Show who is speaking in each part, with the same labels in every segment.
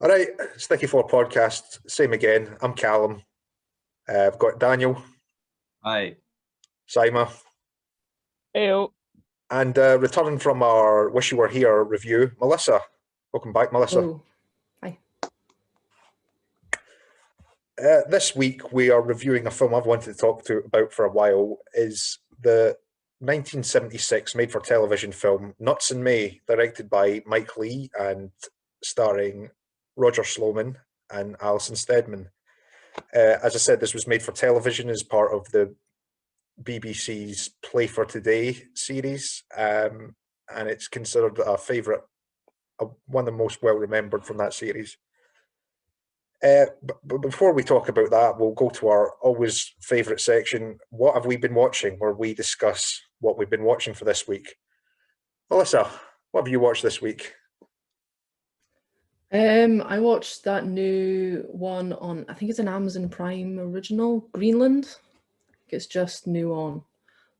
Speaker 1: All right, Sticky Four podcast, same again. I'm Callum. I've got Daniel,
Speaker 2: Aye.
Speaker 1: Sima,
Speaker 3: Ew.
Speaker 1: and returning from our Wish You Were Here review, Melissa. Welcome back, Melissa.
Speaker 3: Oh, hi.
Speaker 1: This week we are reviewing a film I've wanted to talk about for a while. Is the 1976 made-for-television film Nuts in May, directed by Mike Leigh and starring Roger Sloman and Alison Steadman. As I said, this was made for television as part of the BBC's Play for Today series, and it's considered a favourite, one of the most well remembered from that series. But before we talk about that, we'll go to our always favourite section. What have we been watching? Where we discuss what we've been watching for this week. Melissa, what have you watched this week?
Speaker 3: I watched that new one on, I think it's an Amazon Prime original, Greenland. It's just new on.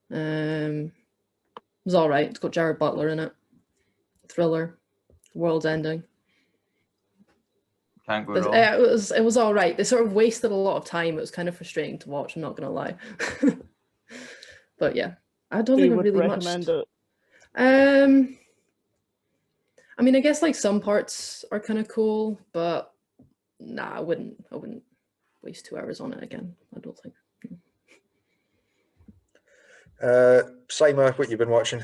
Speaker 3: It was all right. It's got Jared Butler in it. Thriller. World's ending.
Speaker 2: Can't go wrong.
Speaker 3: It was all right. They sort of wasted a lot of time. It was kind of frustrating to watch, I'm not gonna lie. But yeah, I don't think I really
Speaker 4: recommend
Speaker 3: much.
Speaker 4: it.
Speaker 3: I mean, I guess like some parts are kind of cool, but nah, I wouldn't waste 2 hours on it again. I don't think.
Speaker 1: Sima, what you been watching?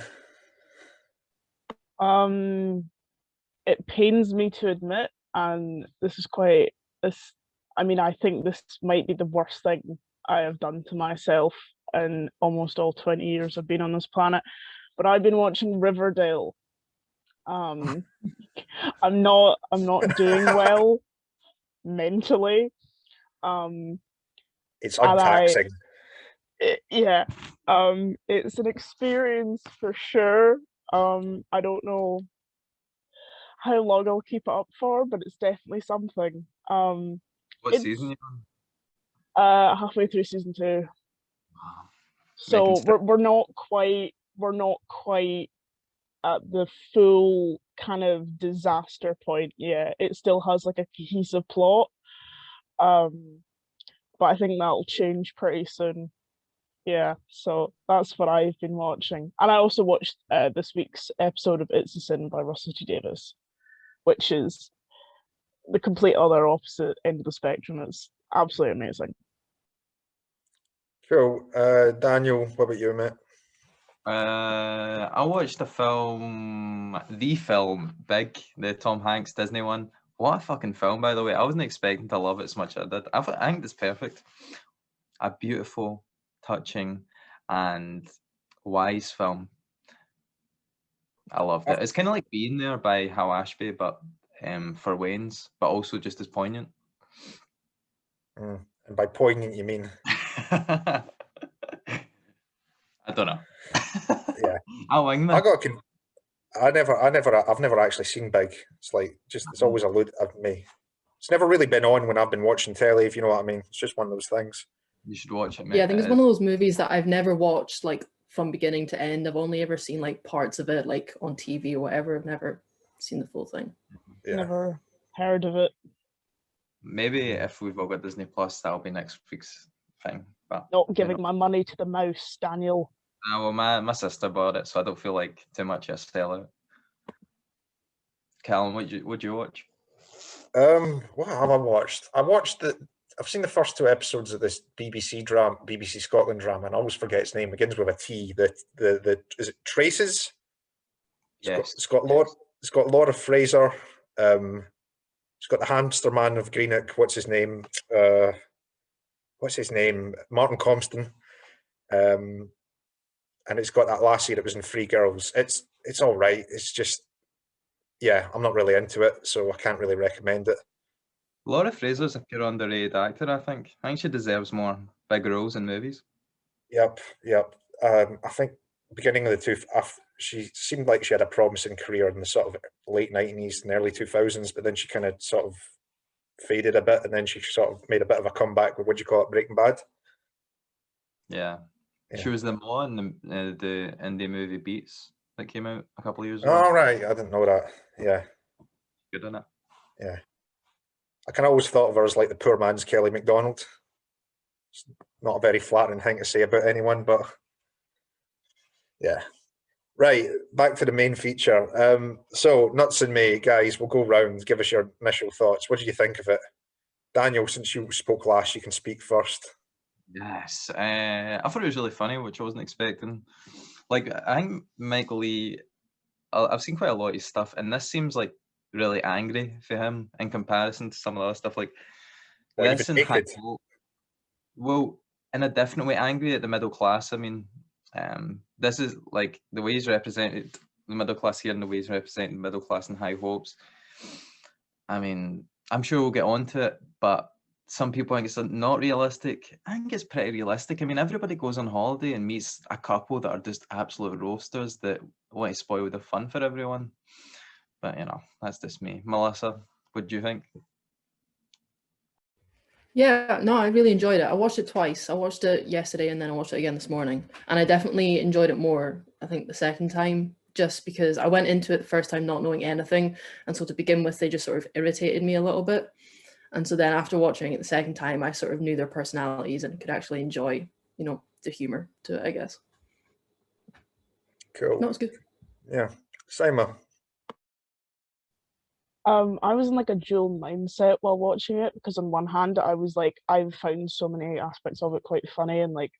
Speaker 4: It pains me to admit, and this is quite this. I mean, I think this might be the worst thing I have done to myself in almost all 20 years I've been on this planet. But I've been watching Riverdale. I'm not doing well mentally.
Speaker 1: It's untaxing.
Speaker 4: It's an experience for sure. I don't know how long I'll keep it up for, but it's definitely something.
Speaker 2: What season you on?
Speaker 4: Halfway through season 2.
Speaker 2: Wow.
Speaker 4: So we're not quite at the full kind of disaster point yet. It still has like a cohesive plot. But I think that'll change pretty soon. Yeah, so that's what I've been watching. And I also watched this week's episode of It's a Sin by Russell T Davies, which is the complete other opposite end of the spectrum. It's absolutely amazing.
Speaker 1: Cool. Daniel, what about you, mate?
Speaker 2: I watched the film Big, the Tom Hanks Disney one. What a fucking film, by the way. I wasn't expecting to love it as much as I did. I think it's perfect. A beautiful, touching, and wise film. I loved it. It's kind of like Being There by Hal Ashby, but for Wayne's, but also just as poignant.
Speaker 1: And by poignant, you mean?
Speaker 2: I don't know.
Speaker 1: Yeah,
Speaker 2: I've
Speaker 1: never actually seen Big. It's like it's always eluded me. It's never really been on when I've been watching telly, if you know what I mean. It's just one of those things.
Speaker 2: You should watch it, mate.
Speaker 3: Yeah, I think it's one of those movies that I've never watched like from beginning to end. I've only ever seen like parts of it, like on TV or whatever. I've never seen the full thing.
Speaker 1: Yeah.
Speaker 4: Never heard of it.
Speaker 2: Maybe if we've all got Disney Plus, that'll be next week's thing. But
Speaker 4: Not giving my money to the mouse, Daniel.
Speaker 2: well, my sister bought it, so I don't feel like too much a sellout. Callum, what'd you watch?
Speaker 1: What have I watched? I've seen the first 2 episodes of this BBC Scotland drama, and I always forget its name. It begins with a T. The is it Traces?
Speaker 2: Yes.
Speaker 1: It's got Laura Fraser. It's got the hamster man of Greenock. What's his name? Martin Compston. And it's got that lassie that was in Free Girls. It's all right. It's just, yeah, I'm not really into it, so I can't really recommend it.
Speaker 2: Laura Fraser's a pure underrated actor, I think. I think she deserves more big roles in movies.
Speaker 1: Yep. I think beginning of the she seemed like she had a promising career in the sort of late 90s and early 2000s, but then she kind of sort of faded a bit, and then she sort of made a bit of a comeback with, what do you call it, Breaking Bad?
Speaker 2: Yeah.
Speaker 1: Yeah.
Speaker 2: She was the Ma in the indie movie Beats that came out a couple of years ago.
Speaker 1: Oh, right. I didn't know that. Yeah.
Speaker 2: Good, isn't it?
Speaker 1: Yeah. I kind of always thought of her as like the poor man's Kelly MacDonald. It's not a very flattering thing to say about anyone, but yeah. Right, back to the main feature. So, Nuts in May, guys, we'll go round, give us your initial thoughts. What did you think of it? Daniel, since you spoke last, you can speak first.
Speaker 2: Yes, I thought it was really funny, which I wasn't expecting. Like, I think Michael Lee, I've seen quite a lot of his stuff, and this seems like really angry for him in comparison to some of the other stuff. Like
Speaker 1: What,
Speaker 2: this
Speaker 1: even
Speaker 2: and High
Speaker 1: naked?
Speaker 2: Hope. Well, in a different way, angry at the middle class. I mean, this is like the way he's represented the middle class here, and the way he's representing the middle class in High Hopes. I mean, I'm sure we'll get on to it, but some people think it's not realistic. I think it's pretty realistic. I mean, everybody goes on holiday and meets a couple that are just absolute roasters that want to spoil the fun for everyone. But, you know, that's just me. Melissa, what do you think?
Speaker 3: Yeah, no, I really enjoyed it. I watched it twice. I watched it yesterday and then I watched it again this morning. And I definitely enjoyed it more, I think, the second time, just because I went into it the first time not knowing anything. And so to begin with, they just sort of irritated me a little bit. And so then after watching it the second time, I sort of knew their personalities and could actually enjoy, you know, the humor to it, I guess.
Speaker 1: Cool.
Speaker 3: No, it's good.
Speaker 1: Yeah. Simon.
Speaker 4: I was in like a dual mindset while watching it, because on one hand I was like, I've found so many aspects of it quite funny, and like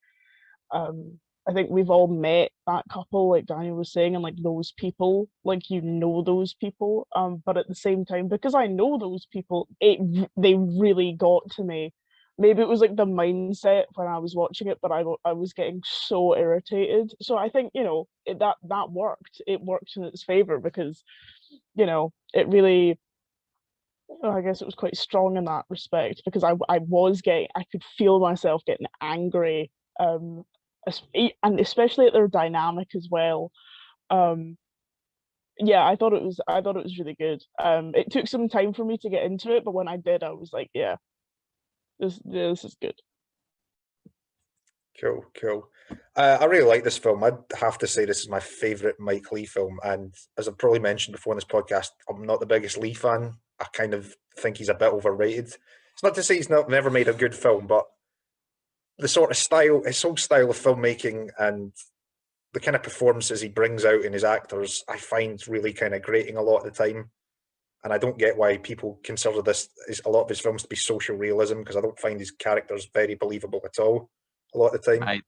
Speaker 4: I think we've all met that couple, like Daniel was saying, and like those people, like you know those people. But at the same time, because I know those people, they really got to me. Maybe it was like the mindset when I was watching it, but I was getting so irritated. So I think, you know, that worked. It worked in its favor, because, you know, it really, I guess it was quite strong in that respect, because I could feel myself getting angry, and especially at their dynamic as well. Um, yeah, I thought it was really good. It took some time for me to get into it, but when I did, I was like, yeah, this is good.
Speaker 1: Cool, cool. I really like this film. I'd have to say this is my favourite Mike Lee film. And as I've probably mentioned before in this podcast, I'm not the biggest Lee fan. I kind of think he's a bit overrated. It's not to say he's never made a good film, but the sort of style, his whole style of filmmaking and the kind of performances he brings out in his actors, I find really kind of grating a lot of the time. And I don't get why people consider a lot of his films to be social realism, because I don't find his characters very believable at all a lot of the time.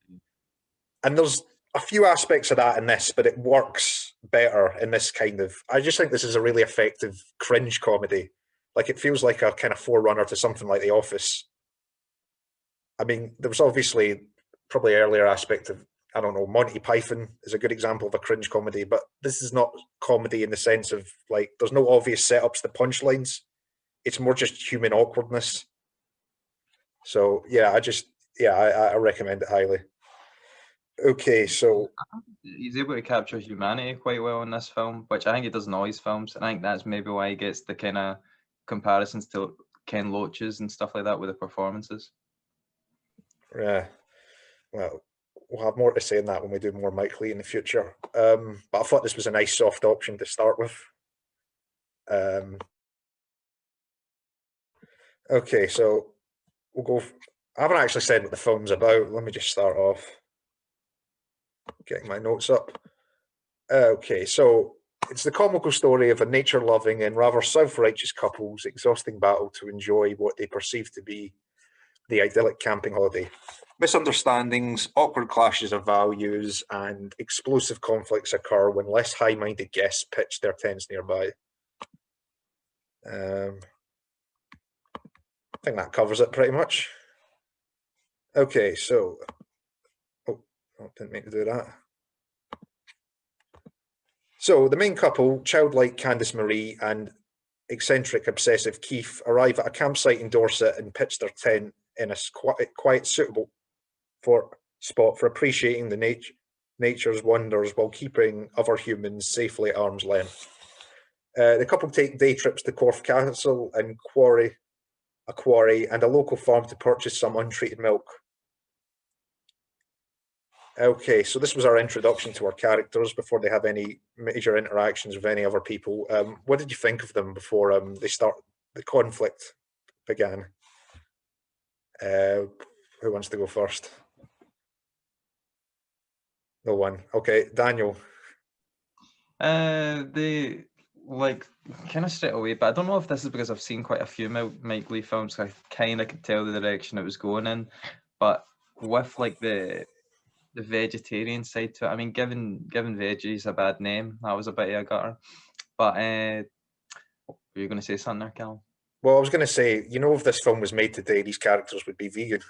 Speaker 1: And there's a few aspects of that in this, but it works better in this kind of. I just think this is a really effective cringe comedy. Like, it feels like a kind of forerunner to something like The Office. I mean, there was obviously probably earlier aspect of, I don't know, Monty Python is a good example of a cringe comedy, but this is not comedy in the sense of, like, there's no obvious setups to punchlines. It's more just human awkwardness. So yeah, I recommend it highly. Okay, so
Speaker 2: He's able to capture humanity quite well in this film, which I think he does in all his films. And I think that's maybe why he gets the kind of comparisons to Ken Loach's and stuff like that with the performances.
Speaker 1: yeah, well, we'll have more to say on that when we do more Mike Lee in the future. But I thought this was a nice soft option to start with. Okay, so we'll go. I haven't actually said what the film's about. Let me just start off getting my notes up. Okay, so it's the comical story of a nature-loving and rather self-righteous couple's exhausting battle to enjoy what they perceive to be the idyllic camping holiday. Misunderstandings, awkward clashes of values, and explosive conflicts occur when less high-minded guests pitch their tents nearby. I think that covers it pretty much. Okay, so... Oh, didn't mean to do that. So the main couple, childlike Candice Marie and eccentric obsessive Keith, arrive at a campsite in Dorset and pitch their tent in a quiet, suitable spot for appreciating the nature's wonders while keeping other humans safely at arm's length. The couple take day trips to Corfe Castle and a quarry and a local farm to purchase some untreated milk. Okay, so this was our introduction to our characters before they have any major interactions with any other people. What did you think of them before they start the conflict began. Who wants to go first? No one. Okay, Daniel.
Speaker 2: They like kind of straight away, but I don't know if this is because I've seen quite a few Mike Leigh films, so I kind of could tell the direction it was going in. But with like the vegetarian side to it, I mean, given veggies a bad name, that was a bit of a gutter. But were you going to say something there, Cal?
Speaker 1: Well, I was going to say, if this film was made today, these characters would be vegan.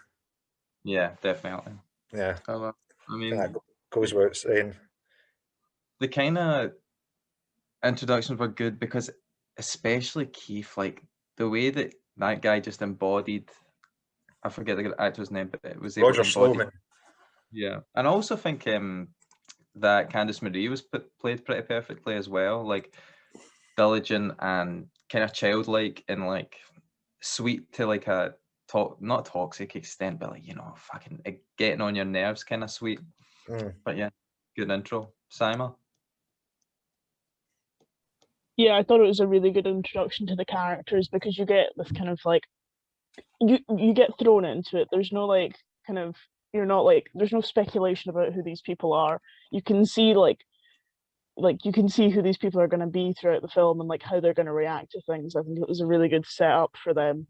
Speaker 2: Yeah, definitely.
Speaker 1: Yeah,
Speaker 2: I mean,
Speaker 1: that goes without saying.
Speaker 2: the kind of introductions were good because, especially Keith, like the way that guy just embodied. I forget the actor's name, but it was able
Speaker 1: Roger
Speaker 2: to embody.
Speaker 1: Sloman.
Speaker 2: Yeah, and I also think that Candice Marie was played pretty perfectly as well, like diligent and kind of childlike and like sweet to like a not toxic extent, but like fucking getting on your nerves, kind of sweet. But yeah, good intro, Simon.
Speaker 4: Yeah, I thought it was a really good introduction to the characters because you get this kind of like you get thrown into it. There's no like kind of there's no speculation about who these people are. You can see like you can see who these people are going to be throughout the film and like how they're going to react to things. I think it was a really good setup for them.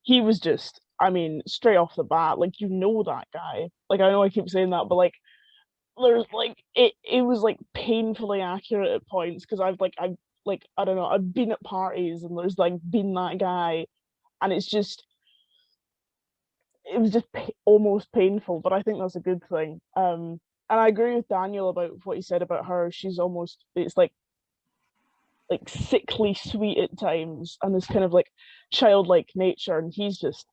Speaker 4: He was just, I mean, straight off the bat, like that guy. Like I know I keep saying that, but like there's like it was like painfully accurate at points because I've I don't know, I've been at parties and there's like been that guy, and it was just almost painful, but I think that's a good thing. And I agree with Daniel about what he said about her. She's almost, it's like sickly sweet at times, and this kind of like childlike nature, and he's just,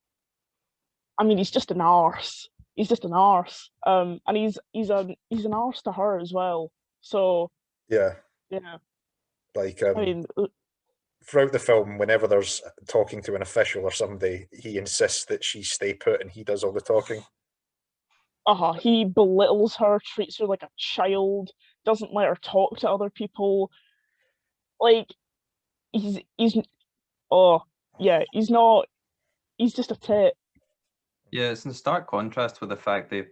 Speaker 4: I mean, he's just an arse. He's just an arse. And he's an arse to her as well. So
Speaker 1: yeah.
Speaker 4: Like
Speaker 1: I mean, throughout the film, whenever there's talking to an official or somebody, he insists that she stay put and he does all the talking.
Speaker 4: He belittles her, treats her like a child, doesn't let her talk to other people. Like he's just a tit.
Speaker 2: Yeah, it's in stark contrast with the fact they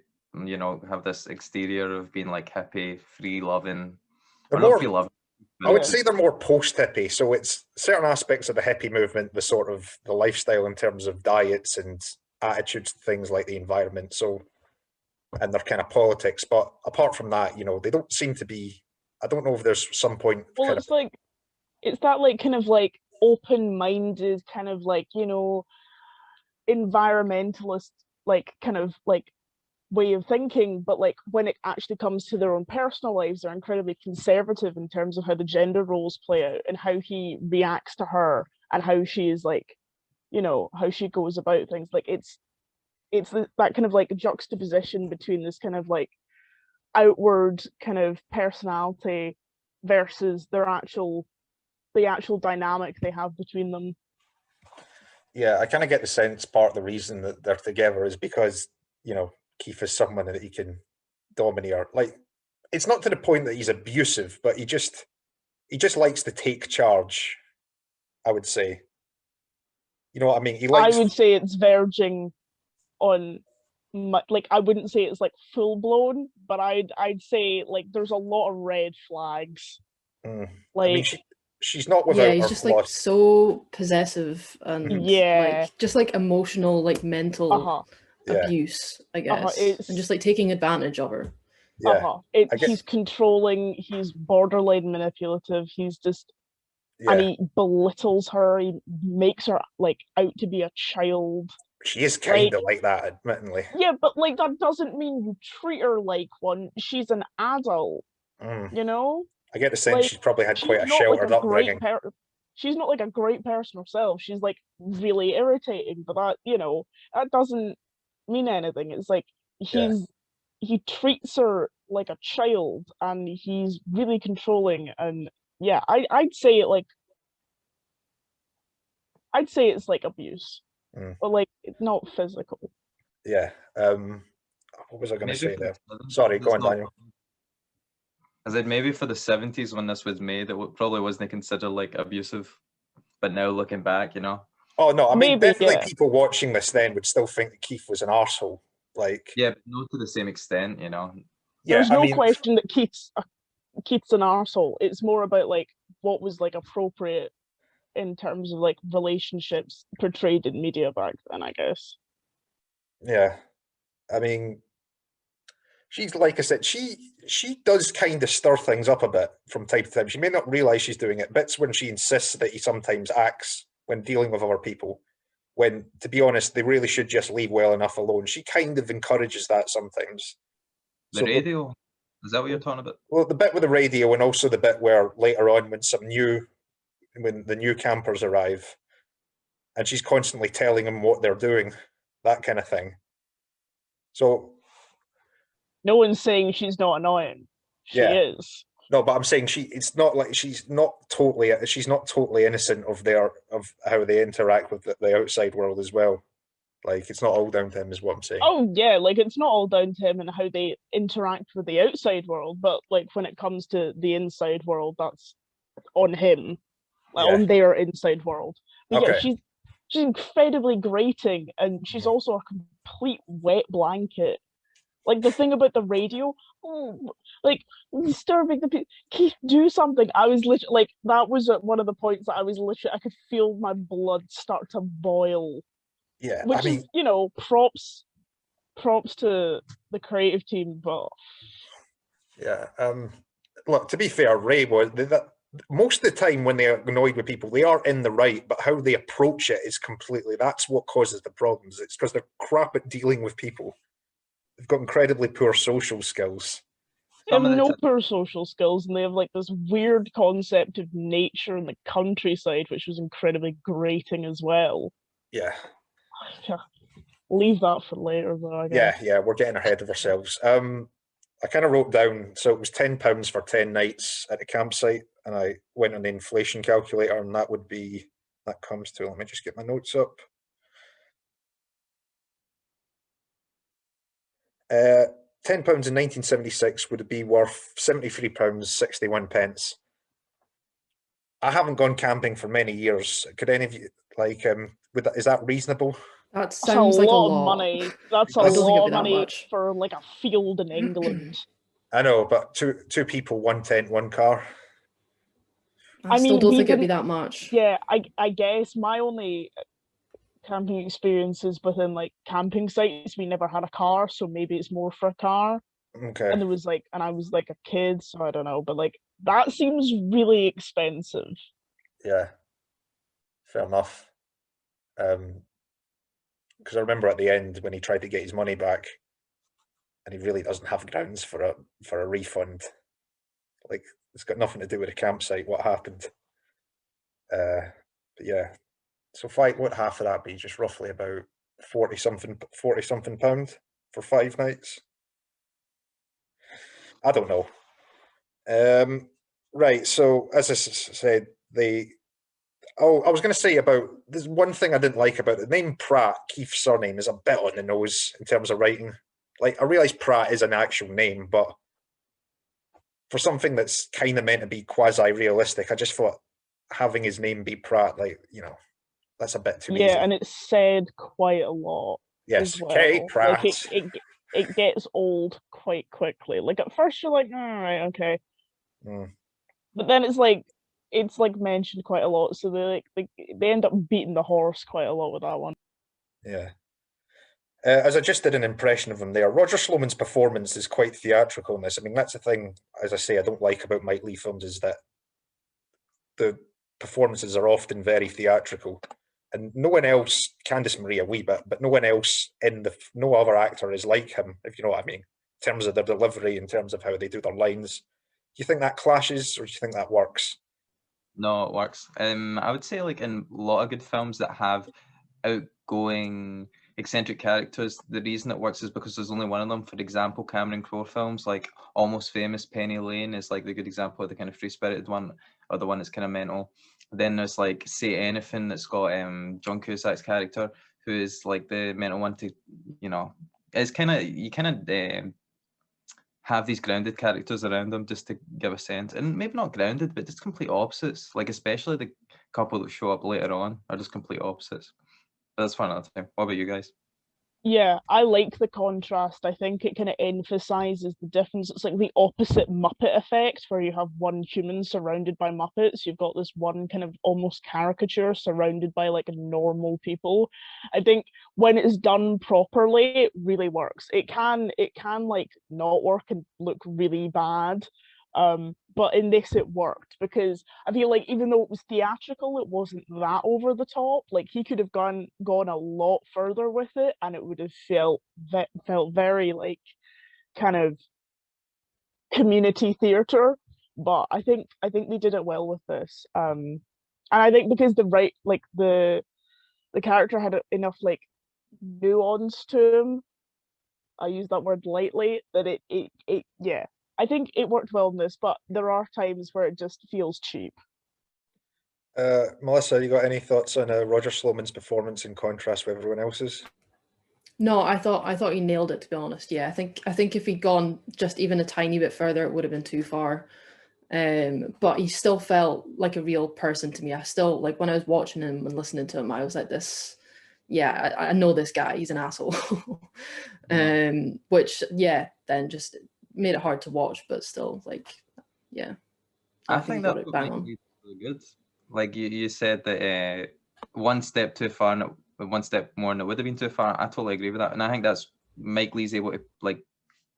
Speaker 2: have this exterior of being like hippie, free loving, or not free loving.
Speaker 1: I would say they're more post-hippie, so it's certain aspects of the hippie movement, the sort of the lifestyle in terms of diets and attitudes to things like the environment, so, and their kind of politics. But apart from that, they don't seem to be, I don't know if there's some point.
Speaker 4: Well, it's that like kind of like open-minded kind of like, environmentalist like kind of like way of thinking, but like when it actually comes to their own personal lives, they're incredibly conservative in terms of how the gender roles play out and how he reacts to her and how she is like, how she goes about things. Like it's that kind of like juxtaposition between this kind of like outward kind of personality versus the actual dynamic they have between them.
Speaker 1: Yeah, I kind of get the sense part of the reason that they're together is because, Keith is someone that he can domineer. Like, it's not to the point that he's abusive, but he just likes to take charge, I would say. You know what I mean?
Speaker 4: I would say it's verging on, like, I wouldn't say it's like full blown, but I'd say like there's a lot of red flags.
Speaker 1: Like, I mean, she's not without.
Speaker 3: Yeah, he's just like so possessive and like just like emotional, like mental abuse, I guess, and just like taking advantage of her.
Speaker 1: Yeah,
Speaker 4: he's controlling. He's borderline manipulative. He's just, and he belittles her. He makes her like out to be a child.
Speaker 1: She is kind of like that, admittedly.
Speaker 4: Yeah, but like that doesn't mean you treat her like one. She's an adult,
Speaker 1: I get the sense she's probably had quite a sheltered upbringing.
Speaker 4: She's not like a great person herself. She's like really irritating, but that doesn't mean anything. It's like he treats her like a child, and he's really controlling. And I'd say it's like abuse, but like it's not physical.
Speaker 1: Yeah. What was I going to say there? Sorry, go on, Daniel.
Speaker 2: I said maybe for the 70s when this was made, it probably wasn't considered like abusive, but now looking back,
Speaker 1: Oh no, I mean
Speaker 4: Maybe,
Speaker 1: definitely
Speaker 4: yeah.
Speaker 1: people watching this then would still think that Keith was an arsehole. Like,
Speaker 2: Yeah, but not to the same extent, you know.
Speaker 1: yeah,
Speaker 4: There's
Speaker 1: I
Speaker 4: no
Speaker 1: mean,
Speaker 4: question that Keith's an arsehole. It's more about like what was like appropriate in terms of like relationships portrayed in media back then, I guess.
Speaker 1: yeah, I mean, she's like I said, she does kind of stir things up a bit from time to time. She may not realize she's doing it. Bits when she insists that he sometimes acts when dealing with other people, when to be honest, they really should just leave well enough alone. She kind of encourages that sometimes.
Speaker 2: The
Speaker 1: So
Speaker 2: radio, is that what you're talking about?
Speaker 1: well, the bit with the radio, and also the bit where later on when the new campers arrive, and she's constantly telling them what they're doing, that kind of thing. So
Speaker 4: No one's saying she's not annoying. She
Speaker 1: yeah,
Speaker 4: is.
Speaker 1: no, but I'm saying it's not like she's not totally innocent of how they interact with the outside world as well. Like it's not all down to him, is what I'm saying.
Speaker 4: Oh yeah, like it's not all down to him and how they interact with the outside world, but like when it comes to the inside world, that's on him, like
Speaker 1: Yeah.
Speaker 4: on their inside world. But yeah,
Speaker 1: Okay.
Speaker 4: she's incredibly grating, and she's also a complete wet blanket. Like the thing about the radio, like disturbing the people. Keith, do something. I was literally like, that was at one of the points that I was literally, I could feel my blood start to boil.
Speaker 1: Yeah, I
Speaker 4: Which
Speaker 1: mean,
Speaker 4: is, you know, props to the creative team, but
Speaker 1: yeah. Look, to be fair, Ray was most of the time when they're annoyed with people, they are in the right, but how they approach it is completely. That's what causes the problems. It's because they're crap at dealing with people. They've got incredibly poor social skills.
Speaker 4: they have
Speaker 2: Some of the
Speaker 4: no poor social skills, and they have like this weird concept of nature in the countryside, which was incredibly grating as well.
Speaker 1: Yeah,
Speaker 4: Leave that for later, though, I guess.
Speaker 1: yeah. We're getting ahead of ourselves. I kind of wrote down, so it was £10 for 10 nights at the campsite, and I went on the inflation calculator, and that comes to. Let me just get my notes up. £10 in 1976 would be worth £73.61. I haven't gone camping for many years. Could any of you is that reasonable?
Speaker 3: That
Speaker 4: That's a
Speaker 3: sounds like a
Speaker 4: lot of
Speaker 3: lot.
Speaker 4: money. That's a
Speaker 3: I don't think it'd
Speaker 4: lot
Speaker 3: be
Speaker 4: of
Speaker 3: that
Speaker 4: money
Speaker 3: much.
Speaker 4: for like a field in England.
Speaker 1: I know, but two people, one tent, one car.
Speaker 3: I
Speaker 4: I
Speaker 3: still
Speaker 4: mean,
Speaker 3: don't
Speaker 4: we
Speaker 3: think it'd be
Speaker 4: didn't.
Speaker 3: that much.
Speaker 4: Yeah, I guess my only camping experiences within like camping sites, we never had a car, so maybe it's more for a car.
Speaker 1: Okay.
Speaker 4: And there was like, and I was like a kid, so I don't know, but like that seems really expensive.
Speaker 1: Yeah. Fair enough. Because I remember at the end when he tried to get his money back, and he really doesn't have grounds for a refund. Like it's got nothing to do with the campsite. What happened? But yeah. So what half of that be? Just roughly about 40 something pound for 5 nights. I don't know. Right. So as I said, I was going to say about there's one thing I didn't like about the name Pratt. Keith's surname is a bit on the nose in terms of writing. Like I realise Pratt is an actual name, but for something that's kind of meant to be quasi-realistic, I just thought having his name be Pratt, that's a bit too
Speaker 4: Yeah,
Speaker 1: easy.
Speaker 4: and it's said quite a lot as
Speaker 1: Yes, K
Speaker 4: well. Like
Speaker 1: Pratt.
Speaker 4: it gets old quite quickly. Like at first you're like, all right, okay.
Speaker 1: Mm,
Speaker 4: But then it's like mentioned quite a lot, so they end up beating the horse quite a lot with that one.
Speaker 1: yeah. As I just did an impression of him there, Roger Sloman's performance is quite theatrical in this. I mean, that's the thing, as I say, I don't like about Mike Leigh films is that the performances are often very theatrical. And no one else, Candice Marie a wee bit, but no one else no other actor is like him, if you know what I mean, in terms of their delivery, in terms of how they do their lines. Do you think that clashes or do you think that works?
Speaker 2: No, it works. I would say like in a lot of good films that have outgoing, eccentric characters, the reason it works is because there's only one of them. For example, Cameron Crowe films like Almost Famous, Penny Lane is like the good example of the kind of free-spirited one, or the one that's kind of mental. Then there's like Say Anything that's got John Cusack's character, who is like the mental one to, it's kind of, you kind of have these grounded characters around them just to give a sense, and maybe not grounded, but just complete opposites. Like especially the couple that show up later on are just complete opposites. But that's for another time. What about you guys?
Speaker 4: Yeah, I like the contrast. I think it kind of emphasizes the difference. It's like the opposite Muppet effect, where you have one human surrounded by Muppets. You've got this one kind of almost caricature surrounded by like normal people. I think when it's done properly, it really works. It can like not work and look really bad. But in this it worked because I feel like even though it was theatrical, it wasn't that over the top. Like he could have gone a lot further with it, and it would have felt very like kind of community theater. But I think they did it well with this. And I think because the character had enough like nuance to him. I use that word lightly. That it yeah. I think it worked well in this, but there are times where it just feels cheap.
Speaker 1: Melissa, you got any thoughts on Roger Sloman's performance in contrast with everyone else's?
Speaker 3: No, I thought he nailed it, to be honest. Yeah, I think if he'd gone just even a tiny bit further, it would have been too far. But he still felt like a real person to me. I still, like, when I was watching him and listening to him, I was like, this, yeah, I know this guy, he's an asshole. Which, yeah, then just made it hard to watch, but still, like, yeah.
Speaker 2: I
Speaker 3: he
Speaker 2: think
Speaker 3: got
Speaker 2: that
Speaker 3: it
Speaker 2: was
Speaker 3: bang
Speaker 2: like
Speaker 3: on.
Speaker 2: really good. Like you said that one step too far, and one step more, and it would have been too far. I totally agree with that, and I think that's Mike Leigh's able to like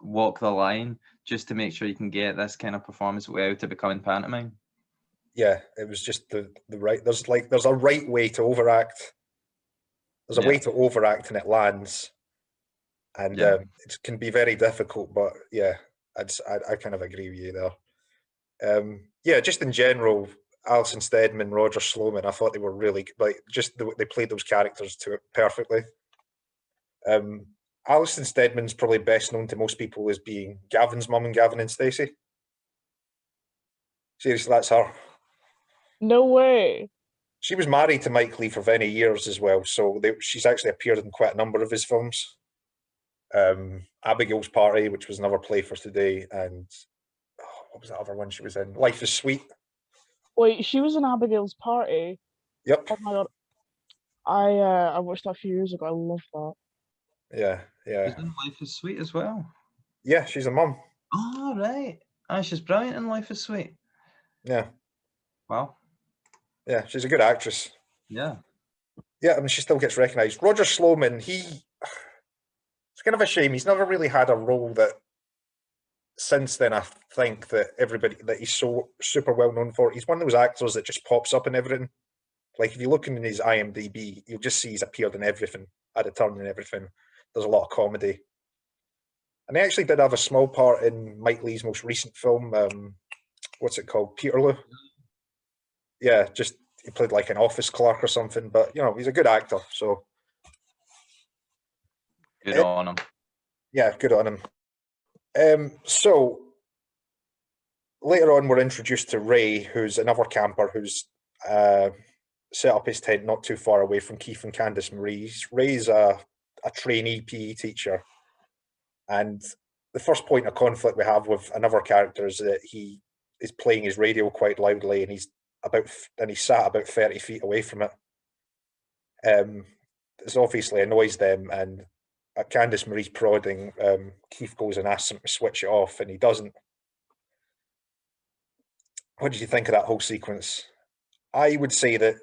Speaker 2: walk the line just to make sure you can get this kind of performance without it becoming pantomime.
Speaker 1: Yeah, it was just the right. There's a right way to overact. There's a way to overact and it lands, and it can be very difficult. But yeah, I kind of agree with you there. Yeah, just in general, Alison Steadman, Roger Sloman, I thought they were really like they played those characters to it perfectly. Alison Steadman's probably best known to most people as being Gavin's mum in Gavin and Stacey. Seriously, that's her.
Speaker 4: No way.
Speaker 1: She was married to Mike Leigh for many years as well, so she's actually appeared in quite a number of his films. Abigail's Party, which was another play for today, and what was that other one she was in? Life is Sweet.
Speaker 4: Wait, she was in Abigail's Party.
Speaker 1: Yep.
Speaker 4: Oh my god. I watched that a few years ago. I love that.
Speaker 1: Yeah, yeah.
Speaker 2: She's in Life is Sweet as well.
Speaker 1: Yeah, she's a mum.
Speaker 2: Oh, right. She's brilliant in Life is Sweet.
Speaker 1: Yeah.
Speaker 2: Wow.
Speaker 1: Yeah, she's a good actress.
Speaker 2: Yeah.
Speaker 1: Yeah, I mean, she still gets recognised. Roger Sloman, it's kind of a shame. He's never really had a role that, since then, I think that he's so super well known for. He's one of those actors that just pops up in everything. Like, if you look in his IMDb, you'll just see he's appeared in everything, had a turn in everything. There's a lot of comedy. And he actually did have a small part in Mike Leigh's most recent film. What's it called? Peterloo. Yeah, just he played like an office clerk or something. But he's a good actor. So
Speaker 2: Good on him.
Speaker 1: Yeah, good on him. So later on, we're introduced to Ray, who's another camper who's set up his tent not too far away from Keith and Candice Marie's. Ray's a trainee PE teacher, and the first point of conflict we have with another character is that he is playing his radio quite loudly, and he's sat about 30 feet away from it. This obviously annoys them, and at Candice Marie's prodding, Keith goes and asks him to switch it off, and he doesn't. What did you think of that whole sequence? I would say that,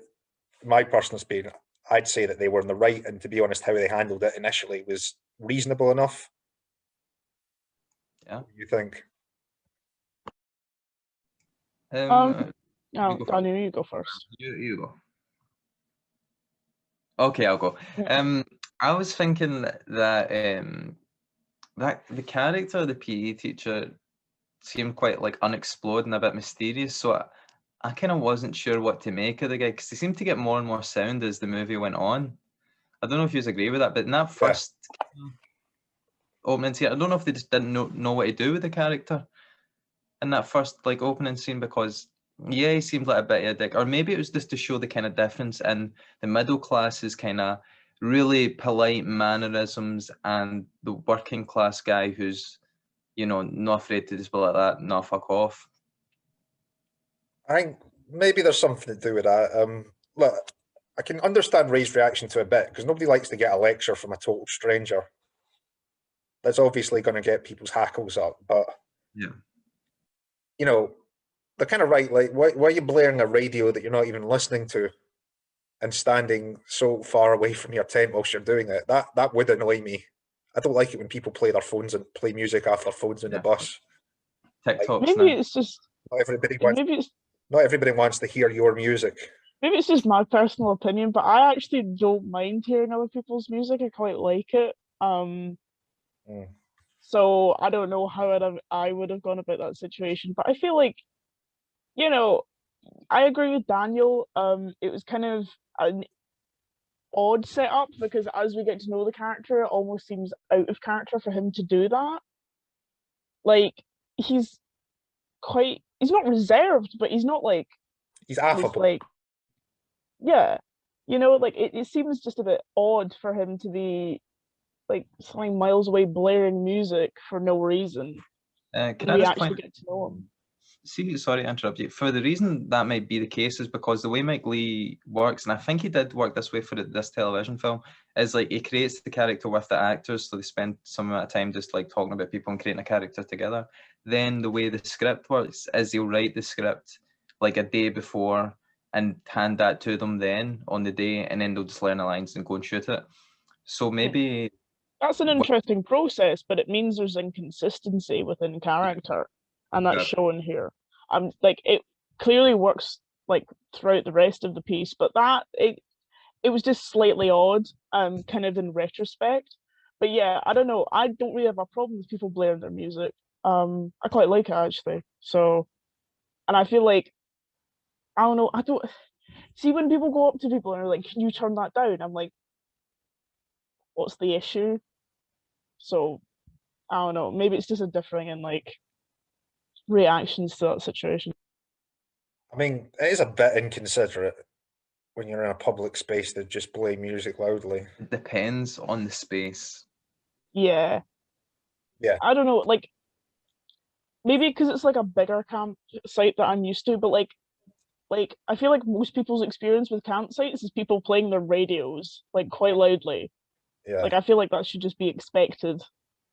Speaker 1: my personal opinion, I'd say that they were in the right, and to be honest, how they handled it initially was reasonable enough.
Speaker 2: Yeah.
Speaker 1: What do you think?
Speaker 4: Daniel, you go first.
Speaker 2: You go. Okay, I'll go. I was thinking that that the character of the PE teacher seemed quite like unexplored and a bit mysterious, so I kind of wasn't sure what to make of the guy, because he seemed to get more and more sound as the movie went on. I don't know if you agree with that, but in that first opening scene, I don't know if they just didn't know what to do with the character in that first like opening scene, because he seemed like a bit of a dick, or maybe it was just to show the kind of difference in the middle class's kind of really polite mannerisms and the working class guy who's not afraid to just be like that, not fuck off.
Speaker 1: I think maybe there's something to do with that. Look, I can understand Ray's reaction to a bit because nobody likes to get a lecture from a total stranger. That's obviously going to get people's hackles up, but
Speaker 2: Yeah.
Speaker 1: you know, they're kind of right. Like, why are you blaring a radio that you're not even listening to, and standing so far away from your tent whilst you're doing it? That would annoy me. I don't like it when people play their phones and play music off their phones in the
Speaker 2: Yeah.
Speaker 1: bus.
Speaker 2: TikToks
Speaker 4: Maybe
Speaker 2: now.
Speaker 4: it's just
Speaker 1: Not everybody wants.
Speaker 4: maybe it's
Speaker 1: Not everybody wants to hear your music.
Speaker 4: maybe it's just my personal opinion, but I actually don't mind hearing other people's music. I quite like it.
Speaker 1: Mm.
Speaker 4: So I don't know how I would have gone about that situation, but I feel like, you know, I agree with Daniel. It was kind of an odd setup because as we get to know the character, it almost seems out of character for him to do that. Like he's he's not reserved, but he's not like
Speaker 1: He's
Speaker 4: this
Speaker 1: affable.
Speaker 4: like yeah. You know, like it seems just a bit odd for him to be like something miles away blaring music for no reason.
Speaker 2: Can
Speaker 4: When
Speaker 2: I
Speaker 4: we
Speaker 2: just
Speaker 4: actually
Speaker 2: point?
Speaker 4: get to know him.
Speaker 2: See, sorry to interrupt you. For the reason that might be the case is because the way Mike Lee works, and I think he did work this way for this television film, is like he creates the character with the actors, so they spend some amount of time just like talking about people and creating a character together. Then the way the script works is he'll write the script like a day before and hand that to them then on the day, and then they'll just learn the lines and go and shoot it. So maybe
Speaker 4: That's an interesting process, but it means there's inconsistency within character, and that's shown here. I'm like it clearly works like throughout the rest of the piece, but it was just slightly odd, kind of in retrospect. But yeah, I don't know. I don't really have a problem with people blaring their music. I quite like it actually. So, and I feel like I don't know. I don't see when people go up to people and are like, "Can you turn that down?" I'm like, "What's the issue?" So I don't know. Maybe it's just a differing in like reactions to that situation.
Speaker 1: I mean, it is a bit inconsiderate when you're in a public space to just play music loudly.
Speaker 2: it depends on the space.
Speaker 4: Yeah.
Speaker 1: Yeah.
Speaker 4: I don't know. Like maybe because it's like a bigger campsite that I'm used to, but like I feel like most people's experience with campsites is people playing their radios like quite loudly.
Speaker 1: Yeah.
Speaker 4: Like I feel like that should just be expected.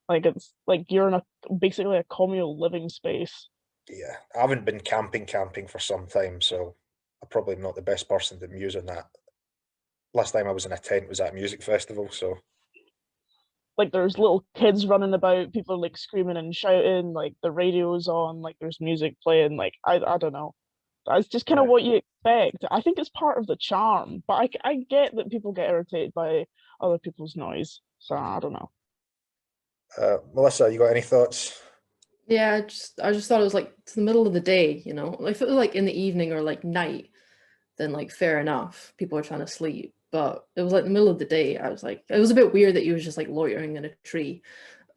Speaker 4: Like it's like you're in a basically a communal living space.
Speaker 1: Yeah. I haven't been camping for some time, so I'm probably not the best person to muse on that. Last time I was in a tent was at a music festival, so
Speaker 4: Like there's little kids running about, people are like screaming and shouting, like the radio's on, like there's music playing, like I don't know. That's just kind of
Speaker 1: yeah.
Speaker 4: what you expect. I think it's part of the charm, but I get that people get irritated by other people's noise. So I don't know.
Speaker 1: Melissa, you got any thoughts?
Speaker 3: Yeah, I just thought it was like it's the middle of the day, you know. Like if it was like in the evening or like night, then like fair enough. People are trying to sleep. But it was like the middle of the day. I was like, it was a bit weird that he was just like loitering in a tree.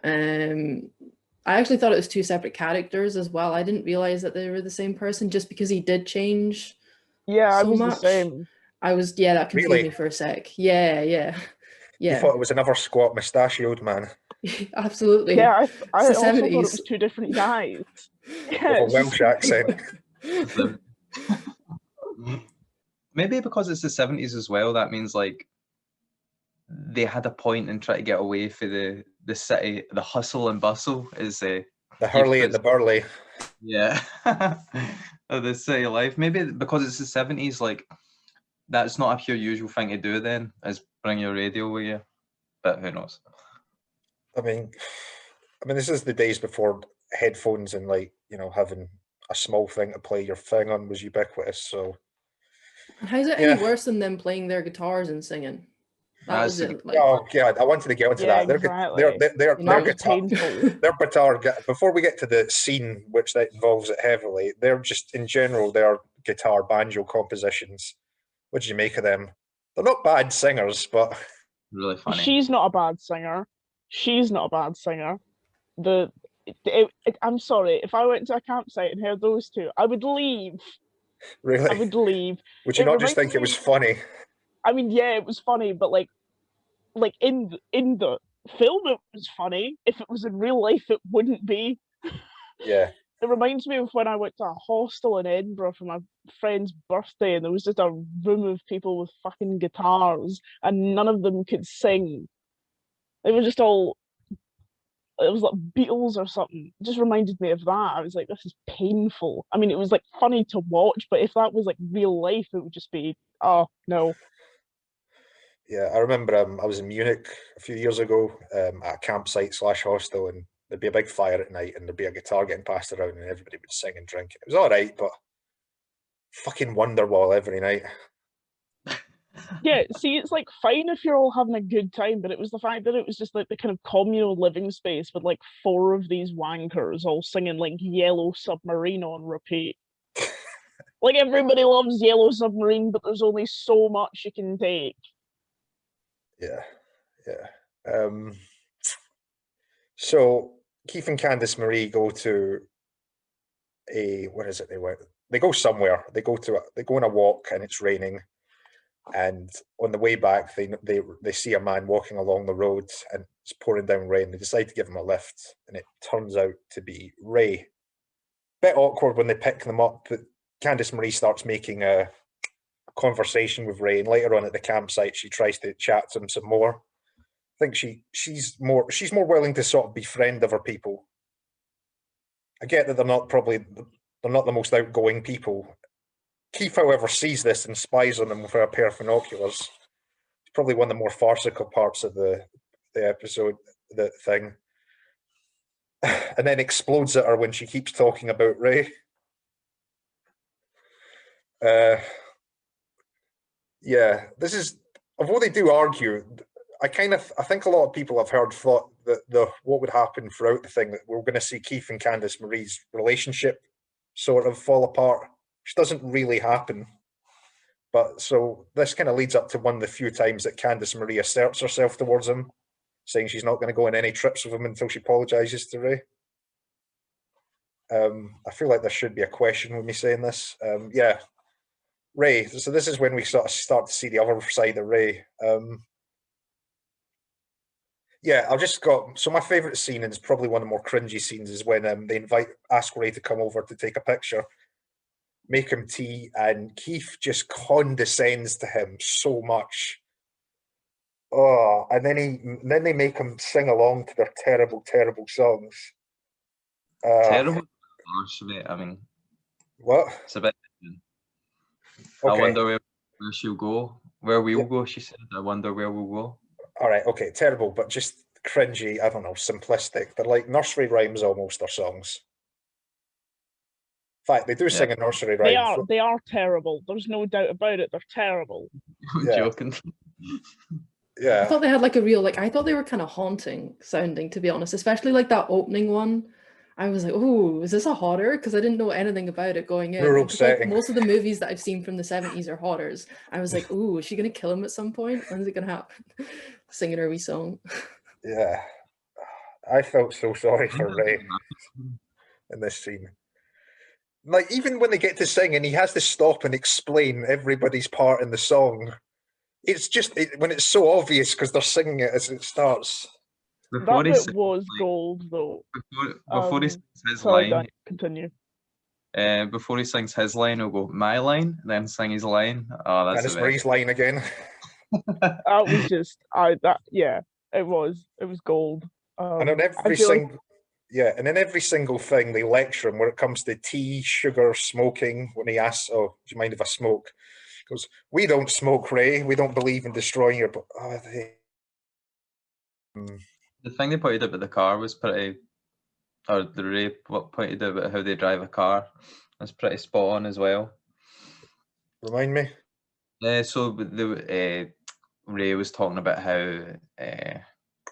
Speaker 3: I actually thought it was two separate characters as well. I didn't realize that they were the same person just because he did change
Speaker 4: Yeah, I
Speaker 3: so
Speaker 4: was the
Speaker 3: much.
Speaker 4: same.
Speaker 3: I was, yeah, that confused
Speaker 1: Really?
Speaker 3: me for a sec. Yeah, yeah,
Speaker 1: You
Speaker 3: yeah,
Speaker 1: thought it was another squat mustachioed man
Speaker 3: absolutely.
Speaker 4: Yeah, I
Speaker 3: It's the
Speaker 4: also thought it
Speaker 3: 70s.
Speaker 4: was two different guys. Yeah,
Speaker 1: with a
Speaker 4: it's
Speaker 1: Welsh
Speaker 4: just-
Speaker 1: accent.
Speaker 2: Maybe because it's the 70s as well, that means like they had a point in trying to get away for the city, the hustle and bustle is
Speaker 1: The hurly and the burly.
Speaker 2: yeah of the city life. Maybe because it's the 70s, like that's not a usual thing to do then, is bring your radio with you. But who knows?
Speaker 1: I mean, this is the days before headphones and like, having a small thing to play your thing on was ubiquitous. So
Speaker 3: How's it
Speaker 1: yeah.
Speaker 3: any worse than them playing their guitars and singing? That was
Speaker 2: That's
Speaker 3: it. Like,
Speaker 1: Oh God, I wanted to get onto
Speaker 4: Yeah,
Speaker 1: that.
Speaker 4: exactly.
Speaker 1: Their
Speaker 3: You know,
Speaker 4: That was
Speaker 1: guitar,
Speaker 4: painful.
Speaker 1: their guitar. Before we get to the scene, which that involves it heavily, they're just in general their guitar banjo compositions. What did you make of them? They're not bad singers, but
Speaker 2: really funny.
Speaker 4: She's not a bad singer. She's not a bad singer. I'm sorry, if I went to a campsite and heard those two, I would leave.
Speaker 1: really,
Speaker 4: I would leave.
Speaker 1: would you
Speaker 4: It
Speaker 1: not just
Speaker 4: reminds
Speaker 1: think it
Speaker 4: me-
Speaker 1: was funny?
Speaker 4: I mean, yeah, it was funny, but like in the film, it was funny. If it was in real life, it wouldn't be.
Speaker 1: Yeah,
Speaker 4: It reminds me of when I went to a hostel in Edinburgh for my friend's birthday, and there was just a room of people with fucking guitars, and none of them could sing. They were just all, it was like Beatles or something. It just reminded me of that. I was like, this is painful. I mean, it was like funny to watch, but if that was like real life, it would just be, oh no.
Speaker 1: Yeah, I remember I was in Munich a few years ago at a campsite / hostel, and there'd be a big fire at night, and there'd be a guitar getting passed around, and everybody would sing and drink. It was all right, but fucking Wonderwall every night.
Speaker 4: Yeah, see, it's like fine if you're all having a good time, but it was the fact that it was just like the kind of communal living space with like four of these wankers all singing like Yellow Submarine on repeat. Like everybody loves Yellow Submarine, but there's only so much you can take.
Speaker 1: Yeah, yeah. So Keith and Candice Marie go to where is it? They go somewhere. They go on a walk, and it's raining. And on the way back, they see a man walking along the road, and it's pouring down rain. They decide to give him a lift, and it turns out to be Ray. Bit awkward when they pick them up, but Candice Marie starts making a conversation with Ray, and later on at the campsite, she tries to chat to him some more. I think she's more willing to sort of befriend other people. I get that they're not the most outgoing people. Keith, however, sees this and spies on them with a pair of binoculars. It's probably one of the more farcical parts of the episode, the thing. And then explodes at her when she keeps talking about Ray. Yeah, this is, although they do argue, I think a lot of people I've heard thought that what would happen throughout the thing, that we're going to see Keith and Candice Marie's relationship sort of fall apart, which doesn't really happen. But so this kind of leads up to one of the few times that Candice Marie asserts herself towards him, saying she's not going to go on any trips with him until she apologises to Ray. I feel like there should be a question with me saying this. Yeah, Ray. So this is when we sort of start to see the other side of Ray. Yeah, so my favourite scene, and it's probably one of the more cringy scenes, is when they ask Ray to come over to take a picture, make him tea, and Keith just condescends to him so much. Oh, and then they make him sing along to their terrible, terrible songs.
Speaker 2: Terrible. Harsh, mate. I mean,
Speaker 1: What?
Speaker 2: it's a bit.
Speaker 1: Okay.
Speaker 2: I wonder where she'll go. Where we'll go, she said. I wonder where we'll go.
Speaker 1: All right, okay, terrible, but just cringy, I don't know, simplistic. They're like nursery rhymes almost, their songs. In fact, they do sing a nursery rhyme.
Speaker 4: They are terrible. There's no doubt about it. They're terrible.
Speaker 2: I'm joking.
Speaker 1: Yeah.
Speaker 3: I thought they had like a real, like, I thought they were kind of haunting sounding, to be honest, especially like that opening one. I was like, oh, is this a horror? Because I didn't know anything about it going in.
Speaker 1: Rural
Speaker 3: Like,
Speaker 1: setting.
Speaker 3: most of the movies that I've seen from the 70s are horrors. I was like, oh, is she going to kill him at some point? When's it going to happen? Singing her wee song.
Speaker 1: Yeah. I felt so sorry for Ray in this scene. Like, even when they get to sing and he has to stop and explain everybody's part in the song, it's just, when it's so obvious because they're singing it as it starts.
Speaker 2: Before
Speaker 4: that bit was gold, though.
Speaker 2: Before he sings his
Speaker 4: sorry,
Speaker 2: line,
Speaker 4: Dan, continue.
Speaker 2: Before he sings his line, he'll go, my line, then sing his line. Oh, that's
Speaker 1: Candice Marie's line again.
Speaker 4: That was just, it was gold.
Speaker 1: And on every and in every single thing they lecture him, when it comes to tea, sugar, smoking, when he asks, "Oh, do you mind if I smoke?" He goes, "We don't smoke, Ray. We don't believe in destroying your."
Speaker 2: The thing they pointed out about the car was pretty, or the Ray pointed out about how they drive a car was pretty spot on as well.
Speaker 1: Remind me.
Speaker 2: So the Ray was talking about how. They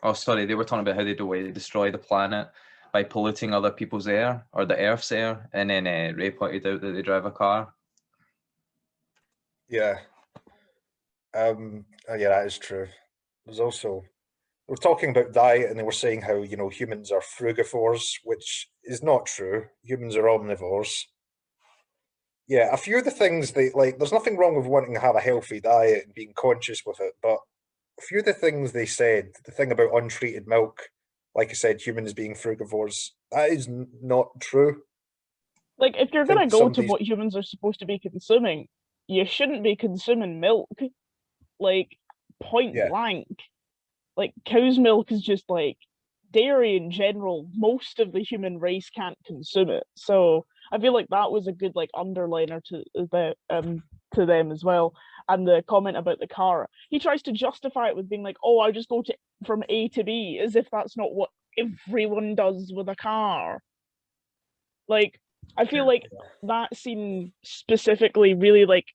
Speaker 2: were talking about how they do way destroy the planet by polluting other people's air or the Earth's air, and then Ray pointed out that they drive a car.
Speaker 1: Yeah. Yeah, that is true. There's also, we're talking about diet, and they were saying how, humans are frugivores, which is not true. Humans are omnivores. Yeah, a few of the things there's nothing wrong with wanting to have a healthy diet and being conscious with it, but a few of the things they said, the thing about untreated milk, like I said, humans being frugivores, that is not true.
Speaker 4: Like, if you're
Speaker 1: think
Speaker 4: gonna go to
Speaker 1: somebody's-
Speaker 4: what humans are supposed to be consuming, you shouldn't be consuming milk. Like, point
Speaker 1: Yeah.
Speaker 4: blank. Like, cow's milk is just like dairy in general. Most of the human race can't consume it. So I feel like that was a good like underliner to them as well. And the comment about the car, he tries to justify it with being like, "Oh, I just go to from A to B," as if that's not what everyone does with a car. Like, I feel like that scene specifically really like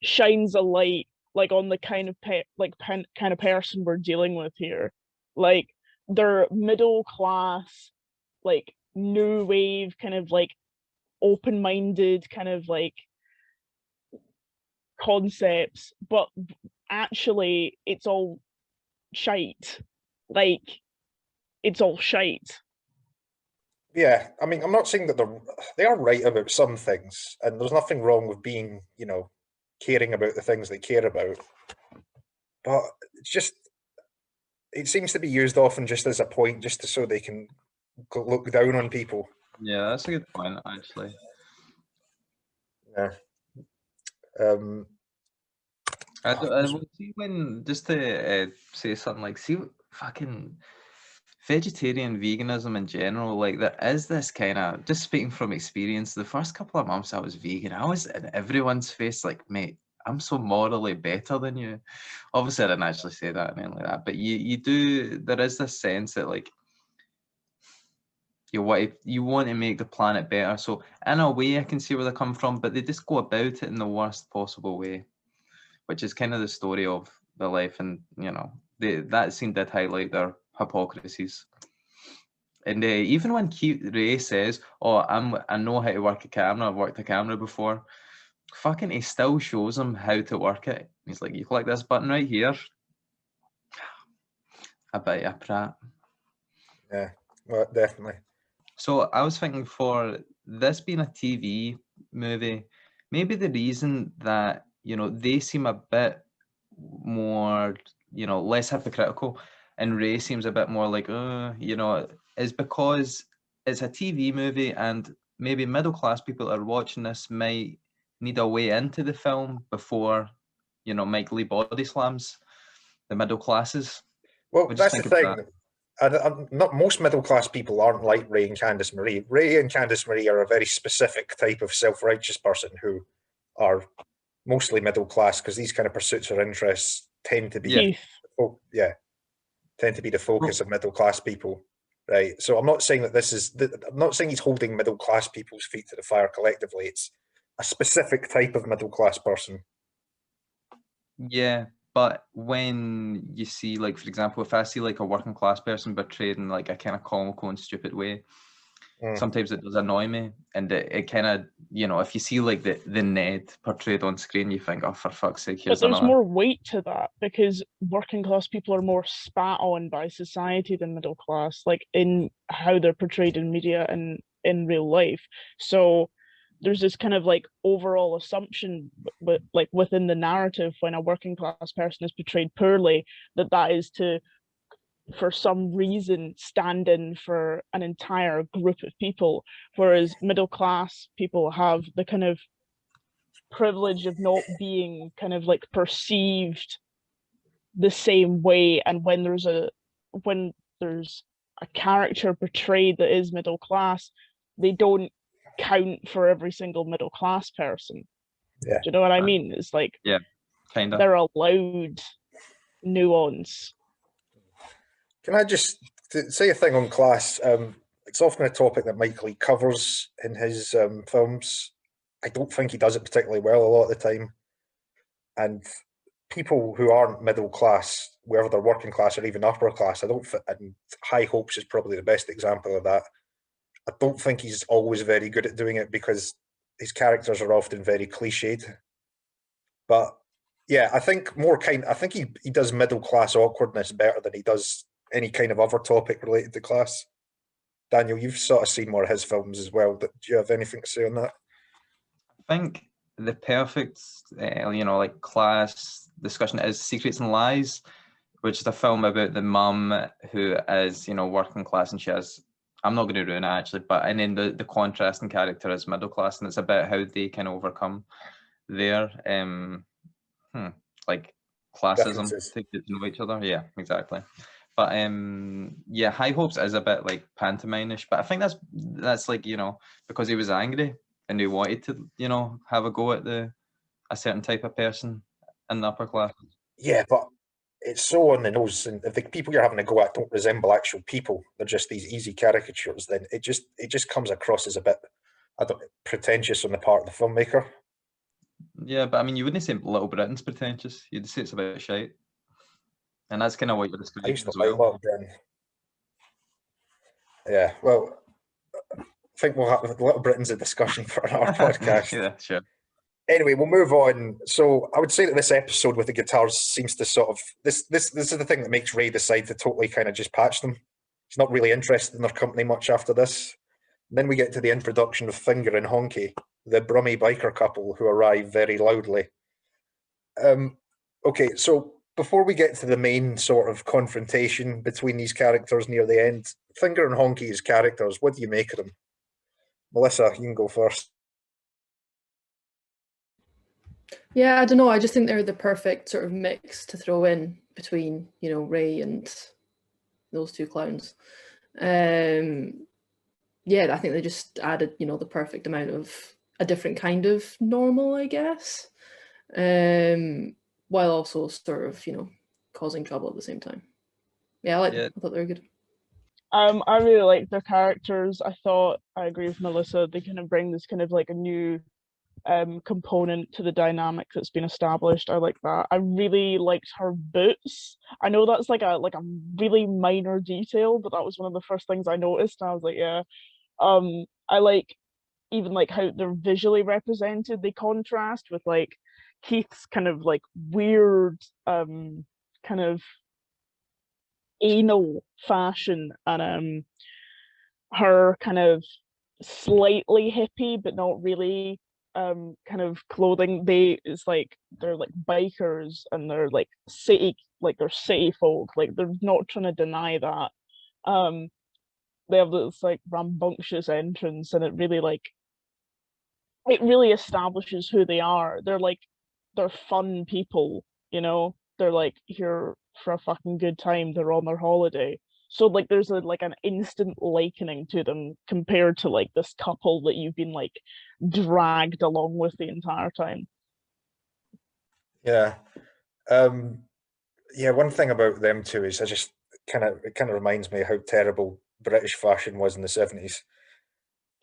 Speaker 4: shines a light like on the kind of kind of person we're dealing with here. Like, they're middle class, like new wave, kind of like open-minded kind of like concepts, but actually it's all shite. Like, it's all shite.
Speaker 1: Yeah, I mean, I'm not saying that they are right about some things, and there's nothing wrong with being, caring about the things they care about. But it's just, it seems to be used often just as a point, just so they can look down on people.
Speaker 2: Yeah, that's a good point, actually.
Speaker 1: Yeah. Um,
Speaker 2: I will see when, just to say something like, see, fucking vegetarian veganism in general, like there is this kind of, just speaking from experience, the first couple of months I was vegan, I was in everyone's face like, mate, I'm so morally better than you. Obviously I didn't actually say that or anything like that, but you do, there is this sense that like you want to make the planet better. So in a way I can see where they come from, but they just go about it in the worst possible way, which is kind of the story of their life. And that scene did highlight their hypocrisies. And even when Ray says, "Oh, I know how to work a camera. I've worked a camera before," fucking, he still shows him how to work it. He's like, "You click this button right here." I bet you, Pratt.
Speaker 1: yeah, well, definitely.
Speaker 2: So I was thinking, for this being a TV movie, maybe the reason that they seem a bit more less hypocritical, and Ray seems a bit more like is because it's a TV movie, and maybe middle class people that are watching this might need a way into the film before Mike Lee body slams the middle classes.
Speaker 1: Well,
Speaker 2: What do you
Speaker 1: that's the
Speaker 2: think of
Speaker 1: thing.
Speaker 2: that?
Speaker 1: And not most middle class people aren't like Ray and Candice Marie. Ray and Candice Marie are a very specific type of self-righteous person who are mostly middle class, because these kind of pursuits or interests tend to be,
Speaker 4: Keith.
Speaker 1: tend to be the focus of middle class people, right? So I'm not saying that I'm not saying he's holding middle class people's feet to the fire collectively. It's a specific type of middle class person.
Speaker 2: Yeah, but when you see, like, for example, if I see like a working class person portrayed in like a kind of comical and stupid way, sometimes it does annoy me. And it kind of, if you see like the Ned portrayed on screen, you think, oh, for fuck's sake,
Speaker 4: But
Speaker 2: here's
Speaker 4: there's
Speaker 2: another.
Speaker 4: more weight to that because working class people are more spat on by society than middle class, like in how they're portrayed in media and in real life. So there's this kind of like overall assumption, but like within the narrative, when a working class person is portrayed poorly, that is to, for some reason, stand in for an entire group of people, whereas middle class people have the kind of privilege of not being kind of like perceived the same way. And when there's a character portrayed that is middle class, they don't count for every single middle class person.
Speaker 1: Yeah.
Speaker 4: Do you know what I mean? It's like,
Speaker 2: yeah, kind of.
Speaker 4: they're allowed nuance.
Speaker 1: Can I just say a thing on class? It's often a topic that Mike Lee covers in his films. I don't think he does it particularly well a lot of the time. And people who aren't middle class, whether they're working class or even upper class, and High Hopes is probably the best example of that. I don't think he's always very good at doing it because his characters are often very cliched. But yeah, I think he does middle class awkwardness better than he does any kind of other topic related to class. Daniel, you've sort of seen more of his films as well. Do you have anything to say on that?
Speaker 2: I think the perfect, like class discussion is Secrets and Lies, which is a film about the mum who is, working class, and she has I'm not going to ruin it actually, but and then the contrasting character is middle class, and it's about how they can overcome their like classism
Speaker 1: Differences.
Speaker 2: to get to know each other. Yeah, exactly. But yeah, High Hopes is a bit like pantomime-ish, but I think that's like, you know, because he was angry and he wanted to, you know, have a go at a certain type of person in the upper class.
Speaker 1: Yeah, but it's so on the nose, and if the people you're having a go at don't resemble actual people, they're just these easy caricatures, then it just comes across as a bit, I don't pretentious on the part of the filmmaker.
Speaker 2: Yeah, but I mean, you wouldn't say Little Britain's pretentious. You'd say it's about shite, and that's kind of what you're
Speaker 1: I
Speaker 2: describing
Speaker 1: used to
Speaker 2: as
Speaker 1: like
Speaker 2: well.
Speaker 1: Little Britain. Yeah, well, I think we'll have Little Britain's a discussion for our podcast.
Speaker 2: Yeah, sure.
Speaker 1: Anyway, we'll move on. So I would say that this episode with the guitars seems to sort of this is the thing that makes Ray decide to totally kind of just patch them. He's not really interested in their company much after this. And then we get to the introduction of Finger and Honky, the Brummy biker couple who arrive very loudly. Okay, so before we get to the main sort of confrontation between these characters near the end, Finger and Honky as characters, what do you make of them? Melissa, you can go first.
Speaker 3: Yeah, I don't know. I just think they're the perfect sort of mix to throw in between, you know, Ray and those two clowns. Yeah, I think they just added, you know, the perfect amount of a different kind of normal, I guess, while also sort of, you know, causing trouble at the same time. Yeah, I thought they were good.
Speaker 4: I really like their characters. I thought I agree with Melissa. They kind of bring this kind of like a new component to the dynamic that's been established. I like that. I really liked her boots. I know that's like a really minor detail, but that was one of the first things I noticed. And I was like, yeah. I like even like how they're visually represented. They contrast with like Keith's kind of like weird kind of anal fashion and her kind of slightly hippie but not really kind of clothing. It's like they're like bikers and they're like city folk, like they're not trying to deny that. They have this like rambunctious entrance and it really establishes who they are. They're fun people, you know. They're like here for a fucking good time. They're on their holiday. So like there's an instant likening to them compared to like this couple that you've been like dragged along with the entire time.
Speaker 1: Yeah. Yeah, one thing about them too is it kind of reminds me how terrible British fashion was in the 70s.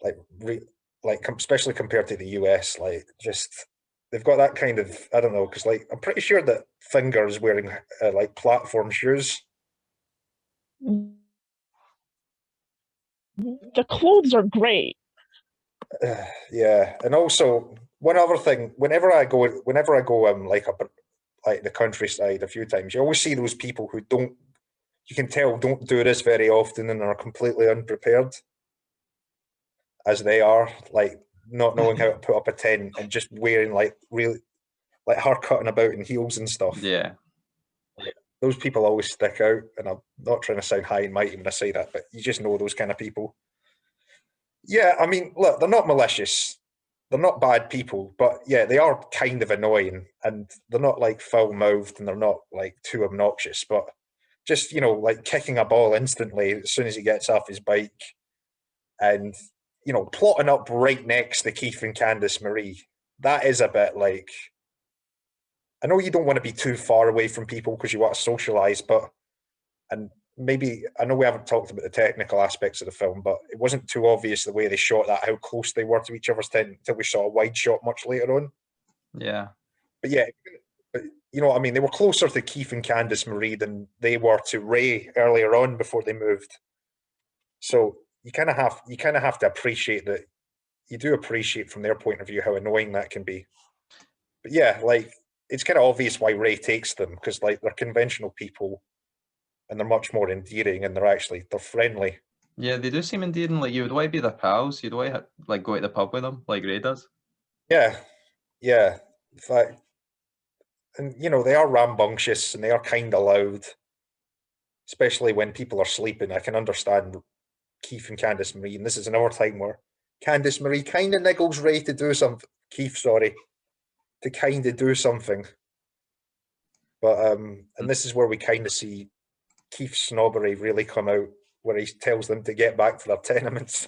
Speaker 1: Like especially compared to the US, like just they've got that kind of, I don't know, because like I'm pretty sure that Finger is wearing like platform shoes.
Speaker 4: The clothes are great.
Speaker 1: Yeah, and also one other thing, whenever I go like up like the countryside a few times, you always see those people who don't, you can tell don't do this very often and are completely unprepared as they are, like not knowing how to put up a tent and just wearing like really like her cutting about in heels and stuff.
Speaker 2: Yeah.
Speaker 1: Those people always stick out, and I'm not trying to sound high and mighty when I say that, but you just know those kind of people. Yeah, I mean, look, they're not malicious. They're not bad people, but yeah, they are kind of annoying, and they're not like foul mouthed, and they're not like too obnoxious. But just like kicking a ball instantly as soon as he gets off his bike, and plotting up right next to Keith and Candice Marie. That is a bit like, I know you don't want to be too far away from people because you want to socialize, and maybe I know we haven't talked about the technical aspects of the film, but it wasn't too obvious the way they shot that, how close they were to each other's tent until we saw a wide shot much later on.
Speaker 2: Yeah.
Speaker 1: But yeah, but you know what I mean? They were closer to Keith and Candice Marie than they were to Ray earlier on before they moved. So you kind of have to appreciate that. You do appreciate from their point of view how annoying that can be. But yeah, like it's kind of obvious why Ray takes them, because like they're conventional people and they're much more endearing, and they're friendly.
Speaker 2: Yeah, they do seem endearing. Like you would want to be their pals. You'd want to like go to the pub with them, like Ray does.
Speaker 1: Yeah, yeah. In fact, and they are rambunctious and they are kind of loud, especially when people are sleeping. I can understand Keith and Candice Marie, and this is another time where Candice Marie kind of niggles Ray to do something. Keith, sorry, to kind of do something. But and this is where we kind of see Keith's snobbery really come out, where he tells them to get back to their tenements.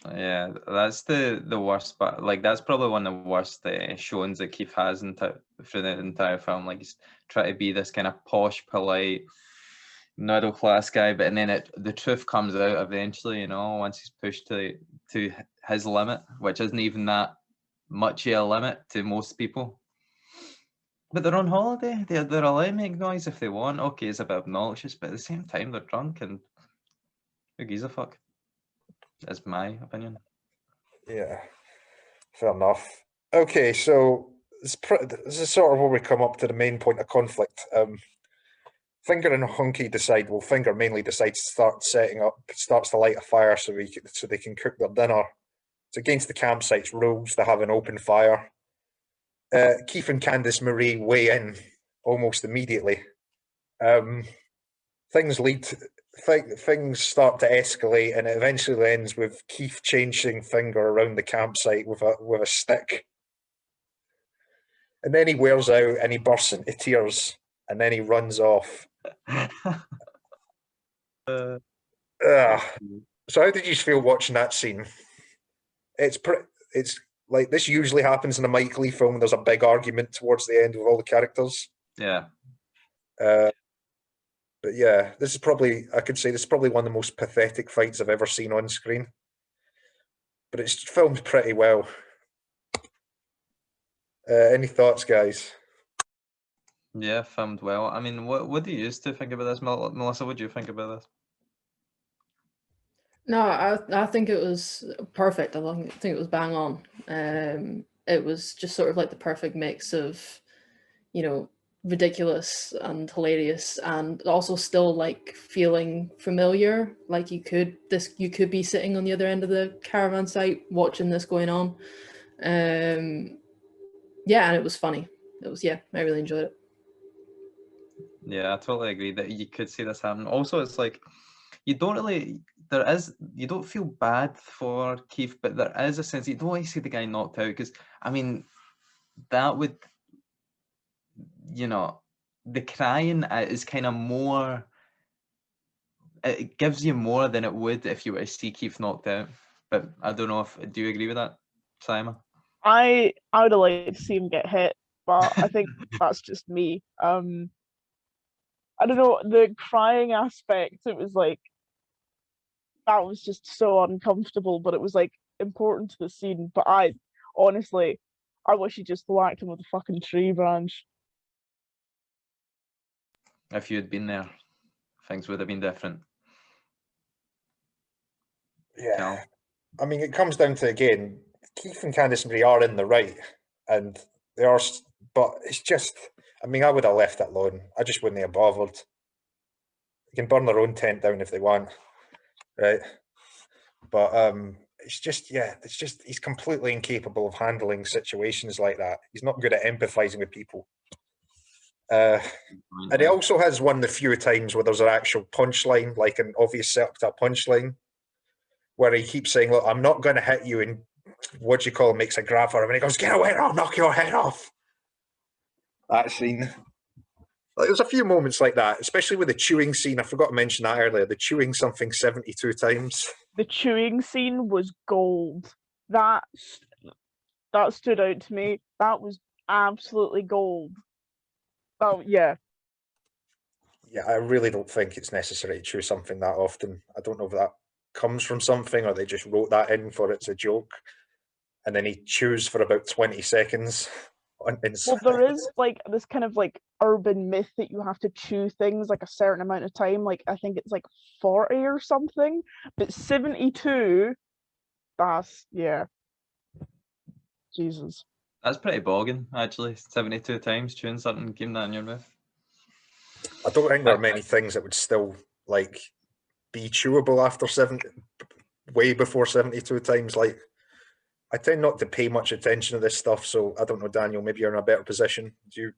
Speaker 2: Yeah, that's the worst, but like that's probably one of the worst showings that Keith has through the entire film. Like he's trying to be this kind of posh, polite, middle class guy, but and then the truth comes out eventually. You know, once he's pushed to his limit, which isn't even that much of a limit to most people. But they're on holiday. They're allowed to make noise if they want. Okay, it's a bit obnoxious, but at the same time, they're drunk and who gives a fuck? That's my opinion.
Speaker 1: Yeah, fair enough. Okay, so this is sort of where we come up to the main point of conflict. Finger and Hunky decide. Well, Finger mainly decides to starts to light a fire so they can cook their dinner. It's against the campsite's rules to have an open fire. Keith and Candice Marie weigh in almost immediately. Things start to escalate, and it eventually ends with Keith chasing Finger around the campsite with a stick. And then he wears out and he bursts into tears, and then he runs off. So how did you feel watching that scene? It's like this usually happens in a Mike Leigh film. There's a big argument towards the end with all the characters.
Speaker 2: Yeah.
Speaker 1: But yeah, this is probably one of the most pathetic fights I've ever seen on screen. But it's filmed pretty well. Any thoughts, guys?
Speaker 2: Yeah, filmed well. I mean, what do you used to think about this, Melissa? What do you think about this?
Speaker 3: No, I think it was perfect. I think it was bang on. It was just sort of like the perfect mix of, ridiculous and hilarious, and also still like feeling familiar. Like you could be sitting on the other end of the caravan site watching this going on. Yeah, and it was funny. I really enjoyed it.
Speaker 2: Yeah, I totally agree that you could see this happen. Also, it's like you don't feel bad for Keith, but there is a sense you don't want to see the guy knocked out, because I mean that would, the crying is kind of more, it gives you more than it would if you were to see Keith knocked out. But I don't know do you agree with that, Simon?
Speaker 4: I would have liked to see him get hit, but I think that's just me. I don't know, the crying aspect, it was like, that was just so uncomfortable, but it was like important to the scene. But I honestly wish he just whacked him with a fucking tree branch.
Speaker 2: If you had been there, things would have been different.
Speaker 1: Yeah.
Speaker 2: Cal?
Speaker 1: I mean, it comes down to, again, Keith and Candice Marie are in the right, and they are, but it's just, I mean, I would have left it alone. I just wouldn't have bothered. They can burn their own tent down if they want, right? But it's just he's completely incapable of handling situations like that. He's not good at empathizing with people. And he also has one of the few times where there's an actual punchline, like an obvious setup to a punchline, where he keeps saying, "Look, I'm not going to hit you," and makes a grab for him, and he goes, "Get away, or I'll knock your head off." That scene. Like, there's a few moments like that, especially with the chewing scene. I forgot to mention that earlier. The chewing something 72 times.
Speaker 4: The chewing scene was gold. That stood out to me. That was absolutely gold. Oh yeah.
Speaker 1: Yeah, I really don't think it's necessary to chew something that often. I don't know if that comes from something or they just wrote that in for it's a joke. And then he chews for about 20 seconds.
Speaker 4: Well, there is like this kind of like urban myth that you have to chew things like a certain amount of time. Like I think it's like 40 or something, but 72. That's Jesus.
Speaker 2: That's pretty bogging, actually. 72 times chewing something, keeping that in your mouth.
Speaker 1: I don't think there are many things that would still like be chewable after way before 72 times. Like, I tend not to pay much attention to this stuff, so I don't know, Daniel, maybe you're in a better position. Do you?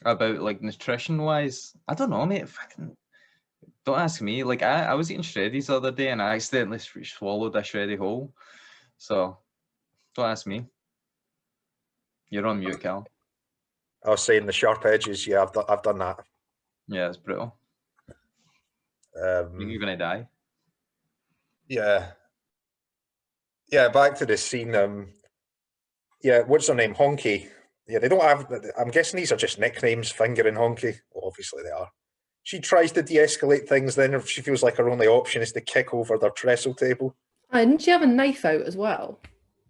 Speaker 2: About like nutrition wise, I don't know, mate. Fucking Don't ask me. Like I was eating shreddies the other day and I accidentally swallowed a shreddy whole. So don't ask me. You're on mute, Cal.
Speaker 1: I was saying the sharp edges. Yeah, I've done that.
Speaker 2: Yeah, it's brutal. You're gonna die.
Speaker 1: Yeah. Yeah, back to this scene. Yeah, what's her name? Honky. Yeah, they don't have. I'm guessing these are just nicknames. Finger and Honky. Well, obviously they are. She tries to de-escalate things. Then she feels like her only option is to kick over their trestle table.
Speaker 3: Didn't she have a knife out as well?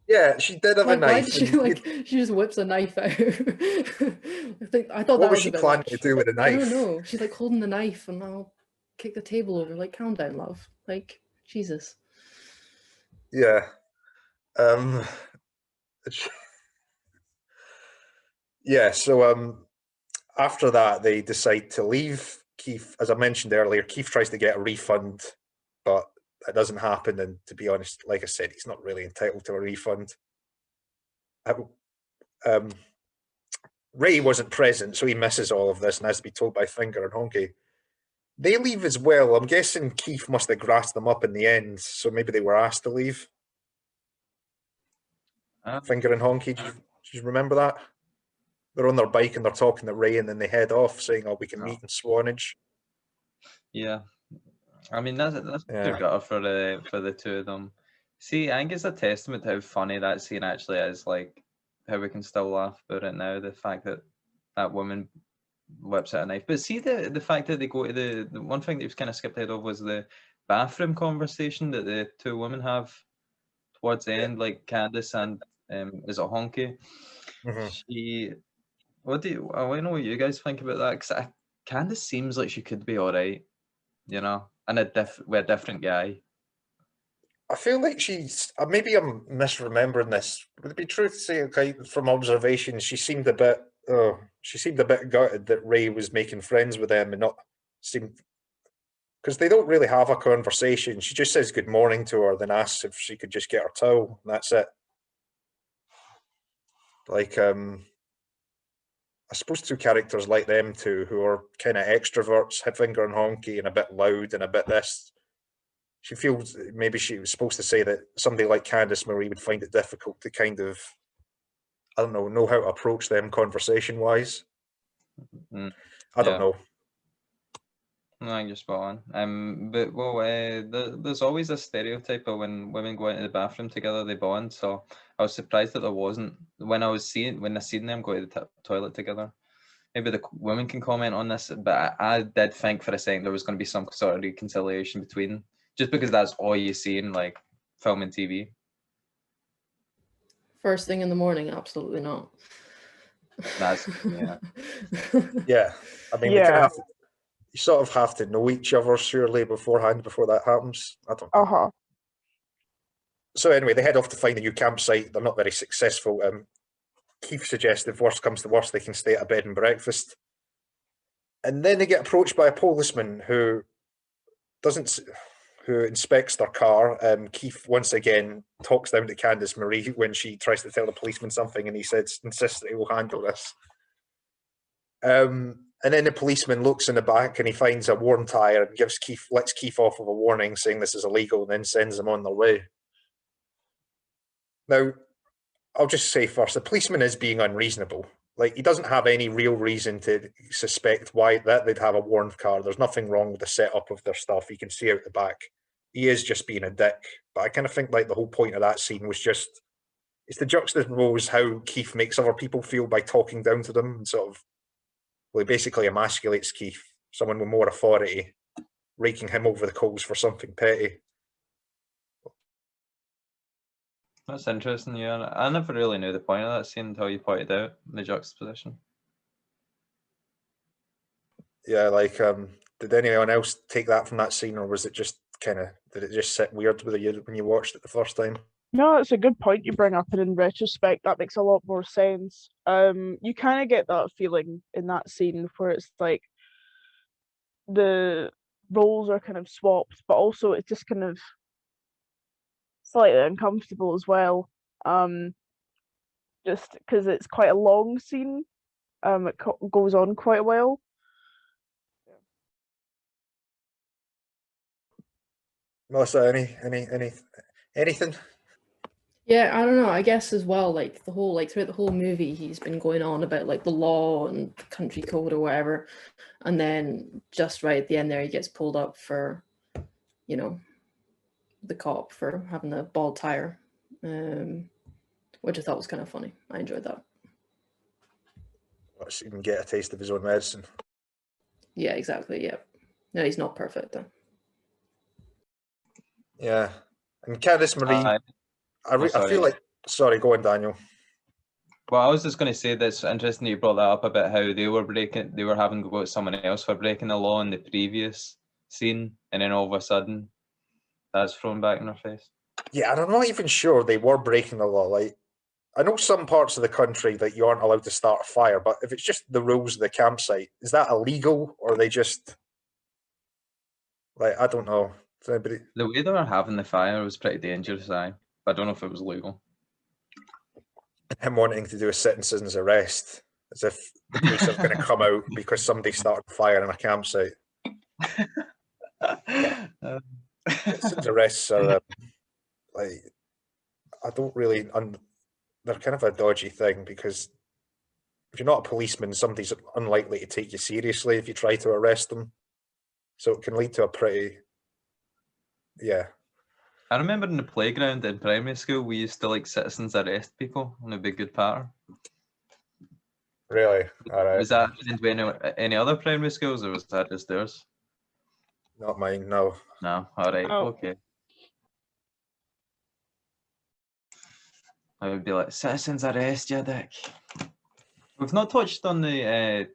Speaker 1: Yeah, she did have a
Speaker 3: Like, why
Speaker 1: knife.
Speaker 3: did she she just whips a knife out? I thought
Speaker 1: what
Speaker 3: that
Speaker 1: was
Speaker 3: was
Speaker 1: she
Speaker 3: a bit
Speaker 1: planning
Speaker 3: much.
Speaker 1: to do with a
Speaker 3: I
Speaker 1: knife?
Speaker 3: don't know. She's like holding the knife and I'll kick the table over. Like, calm down, love. Like, Jesus.
Speaker 1: Yeah. Yeah. So after that, they decide to leave. Keith, as I mentioned earlier, Keith tries to get a refund, but that doesn't happen. And to be honest, like I said, he's not really entitled to a refund. Ray wasn't present, so he misses all of this and has to be told by Finger and Honky. They leave as well. I'm guessing Keith must have grassed them up in the end, so maybe they were asked to leave. Finger and Honky, do you remember that? They're on their bike and they're talking to Ray, and then they head off saying, "Oh, we can meet in Swanage."
Speaker 2: Yeah, I mean that's pure gutter for the two of them. See, I think it's a testament to how funny that scene actually is. Like how we can still laugh about it now. The fact that that woman whips out a knife. But see the fact that they go to the one thing that was kind of skipped ahead of was the bathroom conversation that the two women have towards the end, like Candice and is it Honky? She, what do you? I want to know what you guys think about that because Candice seems like she could be all right, you know, and with a different guy.
Speaker 1: I feel like she's. Maybe I'm misremembering this. Would it be true to say, okay, from observation, she seemed a bit. Oh, she seemed a bit gutted that Ray was making friends with them and not seemed because they don't really have a conversation. She just says good morning to her, then asks if she could just get her towel, and that's it. Like, I suppose two characters like them two, who are kind of extroverts, Finger and Honky, and a bit loud and a bit this. She feels maybe she was supposed to say that somebody like Candice Marie would find it difficult to kind of, I don't know how to approach them conversation wise. I don't know.
Speaker 2: No, you're spot on. But well, there's always a stereotype of when women go into the bathroom together, they bond. So I was surprised that there wasn't when I seen them go to the toilet together. Maybe the women can comment on this, but I did think for a second there was going to be some sort of reconciliation between, just because that's all you see in like film and TV.
Speaker 3: First thing in the morning, absolutely not.
Speaker 2: That's yeah.
Speaker 1: Yeah, I mean, you sort of have to know each other surely beforehand before that happens. I don't know. So anyway, they head off to find a new campsite. They're not very successful. Keith suggests if worst comes to worst, they can stay at a bed and breakfast. And then they get approached by a policeman who inspects their car. Keith once again talks down to Candice Marie when she tries to tell the policeman something, and he insists that he will handle this. And then the policeman looks in the back and he finds a worn tire and lets Keith off with a warning saying this is illegal, and then sends them on their way. Now, I'll just say first, the policeman is being unreasonable. Like, he doesn't have any real reason to suspect why that they'd have a worn car. There's nothing wrong with the setup of their stuff. You can see out the back. He is just being a dick. But I kind of think like the whole point of that scene was just it's to juxtapose how Keith makes other people feel by talking down to them and sort of he basically emasculates Keith, someone with more authority, raking him over the coals for something petty.
Speaker 2: That's interesting, yeah. I never really knew the point of that scene until you pointed out the juxtaposition.
Speaker 1: Yeah, like, did anyone else take that from that scene, or was it just did it just sit weird with you when you watched it the first time?
Speaker 4: No, it's a good point you bring up, and in retrospect, that makes a lot more sense. You kind of get that feeling in that scene where it's like the roles are kind of swapped, but also it's just kind of slightly uncomfortable as well. Just because it's quite a long scene. It goes on quite a while.
Speaker 1: Melissa, anything?
Speaker 3: Yeah, I don't know. I guess as well, like the whole throughout the whole movie, he's been going on about like the law and the country code or whatever, and then just right at the end there, he gets pulled up for, you know, the cop for having a bald tire, which I thought was kind of funny. I enjoyed that.
Speaker 1: Let's even get a taste of his own medicine.
Speaker 3: Yeah, exactly. Yeah, no, he's not perfect though.
Speaker 1: Yeah, and Candice Marie, I
Speaker 2: sorry.
Speaker 1: feel like. Sorry, go on, Daniel.
Speaker 2: Well, I was just going to say that's interesting that you brought that up about how they were having to go at someone else for breaking the law in the previous scene, and then all of a sudden, that's thrown back in their face.
Speaker 1: Yeah, and I'm not even sure they were breaking the law. Like, I know some parts of the country that you aren't allowed to start a fire, but if it's just the rules of the campsite, is that illegal, or are they just like, I don't know. Does anybody...
Speaker 2: The way they were having the fire was pretty dangerous, but I don't know if it was legal.
Speaker 1: Him wanting to do a citizen's arrest, as if the police are going to come out because somebody started a fire in a campsite. Citizen's arrests are like, I don't really. They're kind of a dodgy thing because if you're not a policeman, somebody's unlikely to take you seriously if you try to arrest them. So it can lead to a pretty, yeah.
Speaker 2: I remember in the playground in primary school, we used to like citizens arrest people on a big good pattern.
Speaker 1: Really? All right.
Speaker 2: Was that in any other primary schools, or was that just theirs?
Speaker 1: Not mine, no.
Speaker 2: No, all right,
Speaker 4: Oh.
Speaker 2: okay. I would be like, citizens arrest you, dick. We've not touched on the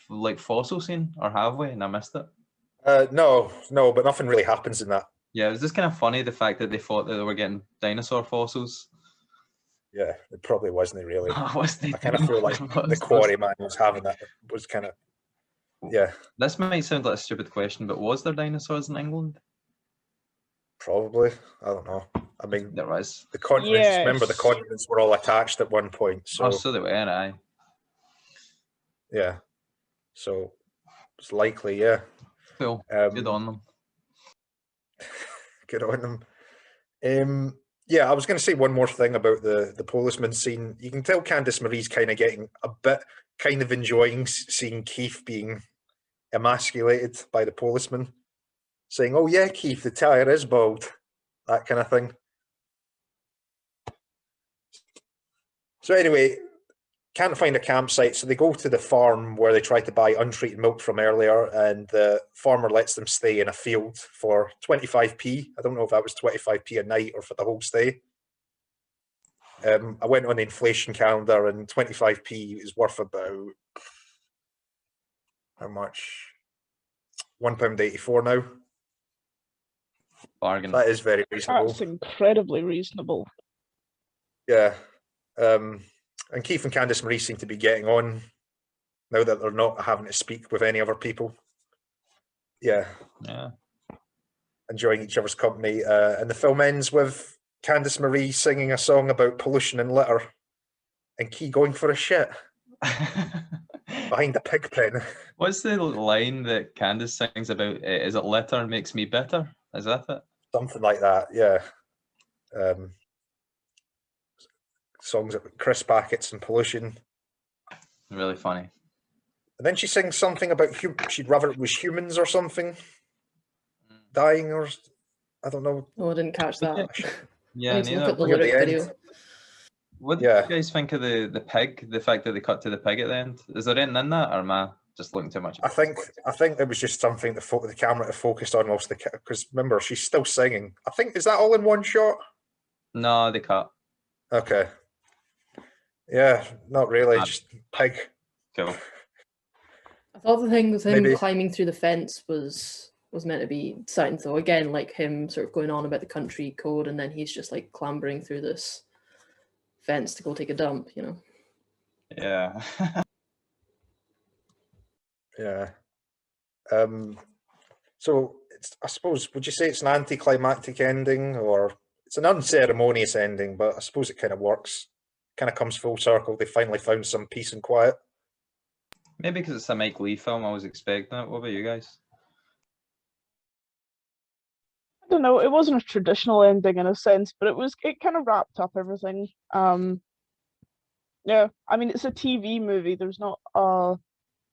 Speaker 2: like fossil scene, or have we? And I missed it.
Speaker 1: No, but nothing really happens in that.
Speaker 2: Yeah, it was just kind of funny the fact that they thought that they were getting dinosaur fossils.
Speaker 1: Yeah, it probably wasn't really.
Speaker 2: I
Speaker 1: kind of feel like the quarryman was having that. Was kind of, yeah.
Speaker 2: This might sound like a stupid question, but was there dinosaurs in England?
Speaker 1: Probably. I don't know. I mean,
Speaker 2: There was.
Speaker 1: the continents.
Speaker 4: Yes.
Speaker 1: Remember, the continents were all attached at one point. So,
Speaker 2: Oh, so they were, aye.
Speaker 1: yeah. So it's likely, yeah.
Speaker 2: Cool. Good on them.
Speaker 1: Good on them. Yeah, I was going to say one more thing about the policeman scene. You can tell Candice Marie's kind of getting a bit, kind of enjoying seeing Keith being emasculated by the policeman, saying, "Oh yeah, Keith, the tire is bald," that kind of thing. So anyway, can't find a campsite, so they go to the farm where they tried to buy untreated milk from earlier, and the farmer lets them stay in a field for 25p. I don't know if that was 25p a night or for the whole stay. I went on the inflation calendar, and 25p is worth about, how much? £1.84 now.
Speaker 2: Bargain.
Speaker 1: That is very reasonable.
Speaker 4: That's incredibly reasonable.
Speaker 1: Yeah. And Keith and Candice Marie seem to be getting on now that they're not having to speak with any other people. Yeah.
Speaker 2: Yeah.
Speaker 1: Enjoying each other's company. And the film ends with Candice Marie singing a song about pollution and litter and Key going for a shit behind a pig pen.
Speaker 2: What's the line that Candice sings about? Is it litter makes me bitter? Is that it?
Speaker 1: Something like that, yeah. Songs about crisp packets and pollution.
Speaker 2: Really funny.
Speaker 1: And then she sings something about she'd rather it was humans or something dying, or I don't know.
Speaker 3: Oh, I didn't catch that.
Speaker 2: Yeah,
Speaker 3: I need to look
Speaker 2: neither.
Speaker 3: at the
Speaker 1: Near the
Speaker 3: lyric
Speaker 1: end.
Speaker 3: video.
Speaker 2: What do
Speaker 1: Yeah.
Speaker 2: you guys think of the pig? The fact that they cut to the pig at the end? Is there anything in that, or am I just looking too much?
Speaker 1: I think it was just something that the camera to focused on whilst because remember she's still singing. I think, is that all in one shot?
Speaker 2: No, they cut.
Speaker 1: Okay. Yeah, not really. Just pig.
Speaker 2: Cool.
Speaker 3: I thought the thing with him
Speaker 1: Maybe.
Speaker 3: climbing through the fence was meant to be something. So again, like him sort of going on about the country code, and then he's just like clambering through this fence to go take a dump, you know.
Speaker 2: Yeah.
Speaker 1: Yeah. So I suppose, would you say it's an anticlimactic ending, or it's an unceremonious ending? But I suppose it kind of works. Kind of comes full circle. They finally found some peace and quiet.
Speaker 2: Maybe because it's a Mike Leigh film, I was expecting it. What about you guys?
Speaker 4: don't know, it wasn't a traditional ending in a sense, but it kind of wrapped up everything. Yeah, I mean it's a TV movie. There's not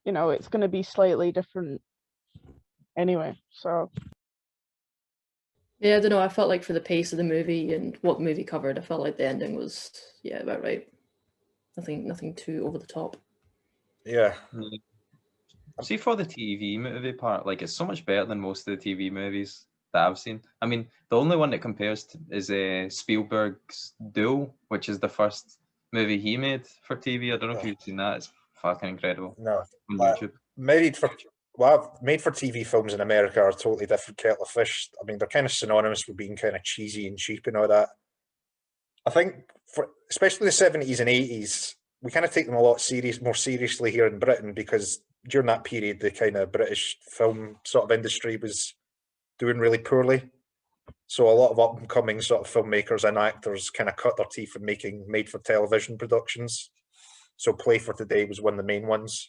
Speaker 4: it's gonna be slightly different anyway. So
Speaker 3: Yeah, I don't know. I felt like for the pace of the movie and what the movie covered, I felt like the ending was about right. Nothing too over the top.
Speaker 1: Yeah.
Speaker 2: See, for the TV movie part, like it's so much better than most of the TV movies that I've seen. I mean, the only one that compares to is Spielberg's Duel, which is the first movie he made for TV. I don't know if you've seen that. It's fucking incredible.
Speaker 1: No.
Speaker 2: On YouTube.
Speaker 1: Made for TV films in America are a totally different kettle of fish. I mean, they're kind of synonymous with being kind of cheesy and cheap and all that. I think for especially the 70s and 80s, we kind of take them a lot more seriously here in Britain, because during that period, the kind of British film sort of industry was doing really poorly. So a lot of up and coming sort of filmmakers and actors kind of cut their teeth in making made for television productions. So Play for Today was one of the main ones.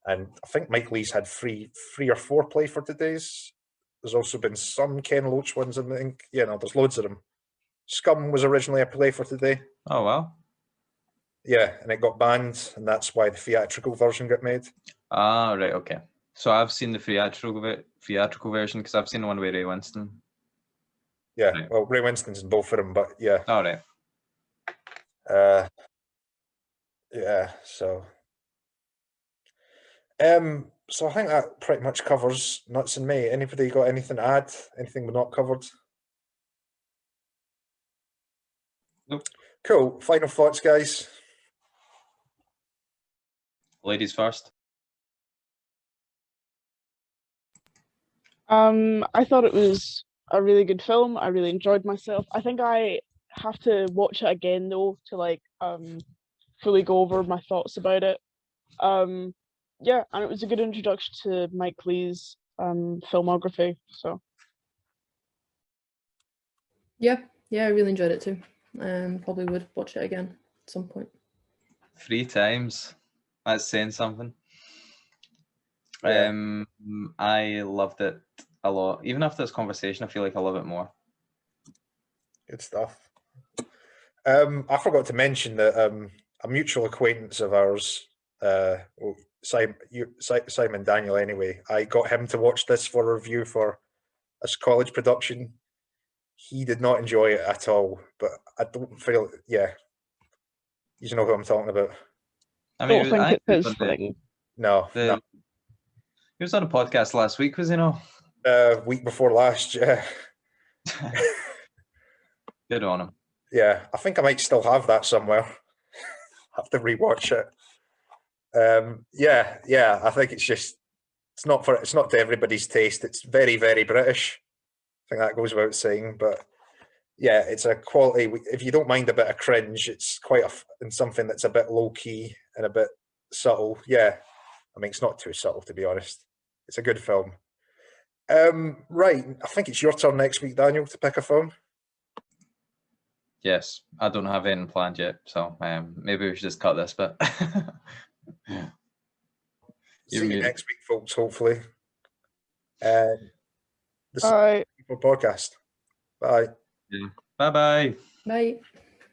Speaker 1: And I think Mike Lee's had three or four Play for Todays. There's also been some Ken Loach ones, I think. There's loads of them. Scum was originally a Play for Today.
Speaker 2: Oh, wow.
Speaker 1: Yeah, and it got banned, and that's why the theatrical version got made.
Speaker 2: Ah, right, okay. So I've seen the theatrical version because I've seen the one with Ray Winston.
Speaker 1: Yeah,
Speaker 2: right.
Speaker 1: Well, Ray Winston's in both of them, but yeah.
Speaker 2: All right.
Speaker 1: Yeah, so. So I think that pretty much covers Nuts in May. Anybody got anything to add? Anything we're not covered?
Speaker 2: Nope.
Speaker 1: Cool. Final thoughts, guys.
Speaker 2: Ladies first.
Speaker 4: I thought it was a really good film. I really enjoyed myself. I think I have to watch it again though to fully go over my thoughts about it. Yeah, and it was a good introduction to Mike Lee's filmography. So
Speaker 3: Yeah, I really enjoyed it too. Probably would watch it again at some point.
Speaker 2: 3 times. That's saying something.
Speaker 1: Yeah.
Speaker 2: I loved it a lot. Even after this conversation, I feel like I love it more.
Speaker 1: Good stuff. I forgot to mention that a mutual acquaintance of ours, Simon Daniel anyway, I got him to watch this for a review for a college production. He did not enjoy it at all, but I don't feel, you know who I'm talking about.
Speaker 4: I don't think it's his thing.
Speaker 1: No.
Speaker 2: He was on a podcast last week, was he not?
Speaker 1: Week before last, yeah.
Speaker 2: Good on him.
Speaker 1: Yeah, I think I might still have that somewhere. Have to rewatch it. Yeah. I think it's not to everybody's taste. It's very, very British. I think that goes without saying. But yeah, it's a quality. If you don't mind a bit of cringe, it's quite and something that's a bit low key and a bit subtle. Yeah, I mean, it's not too subtle, to be honest. It's a good film. Right, I think it's your turn next week, Daniel, to pick a film.
Speaker 2: Yes, I don't have anything planned yet, so maybe we should just cut this bit.
Speaker 1: See you next week, folks, hopefully.
Speaker 4: Bye.
Speaker 1: Podcast. Bye.
Speaker 2: Yeah. Bye-bye.
Speaker 3: Bye.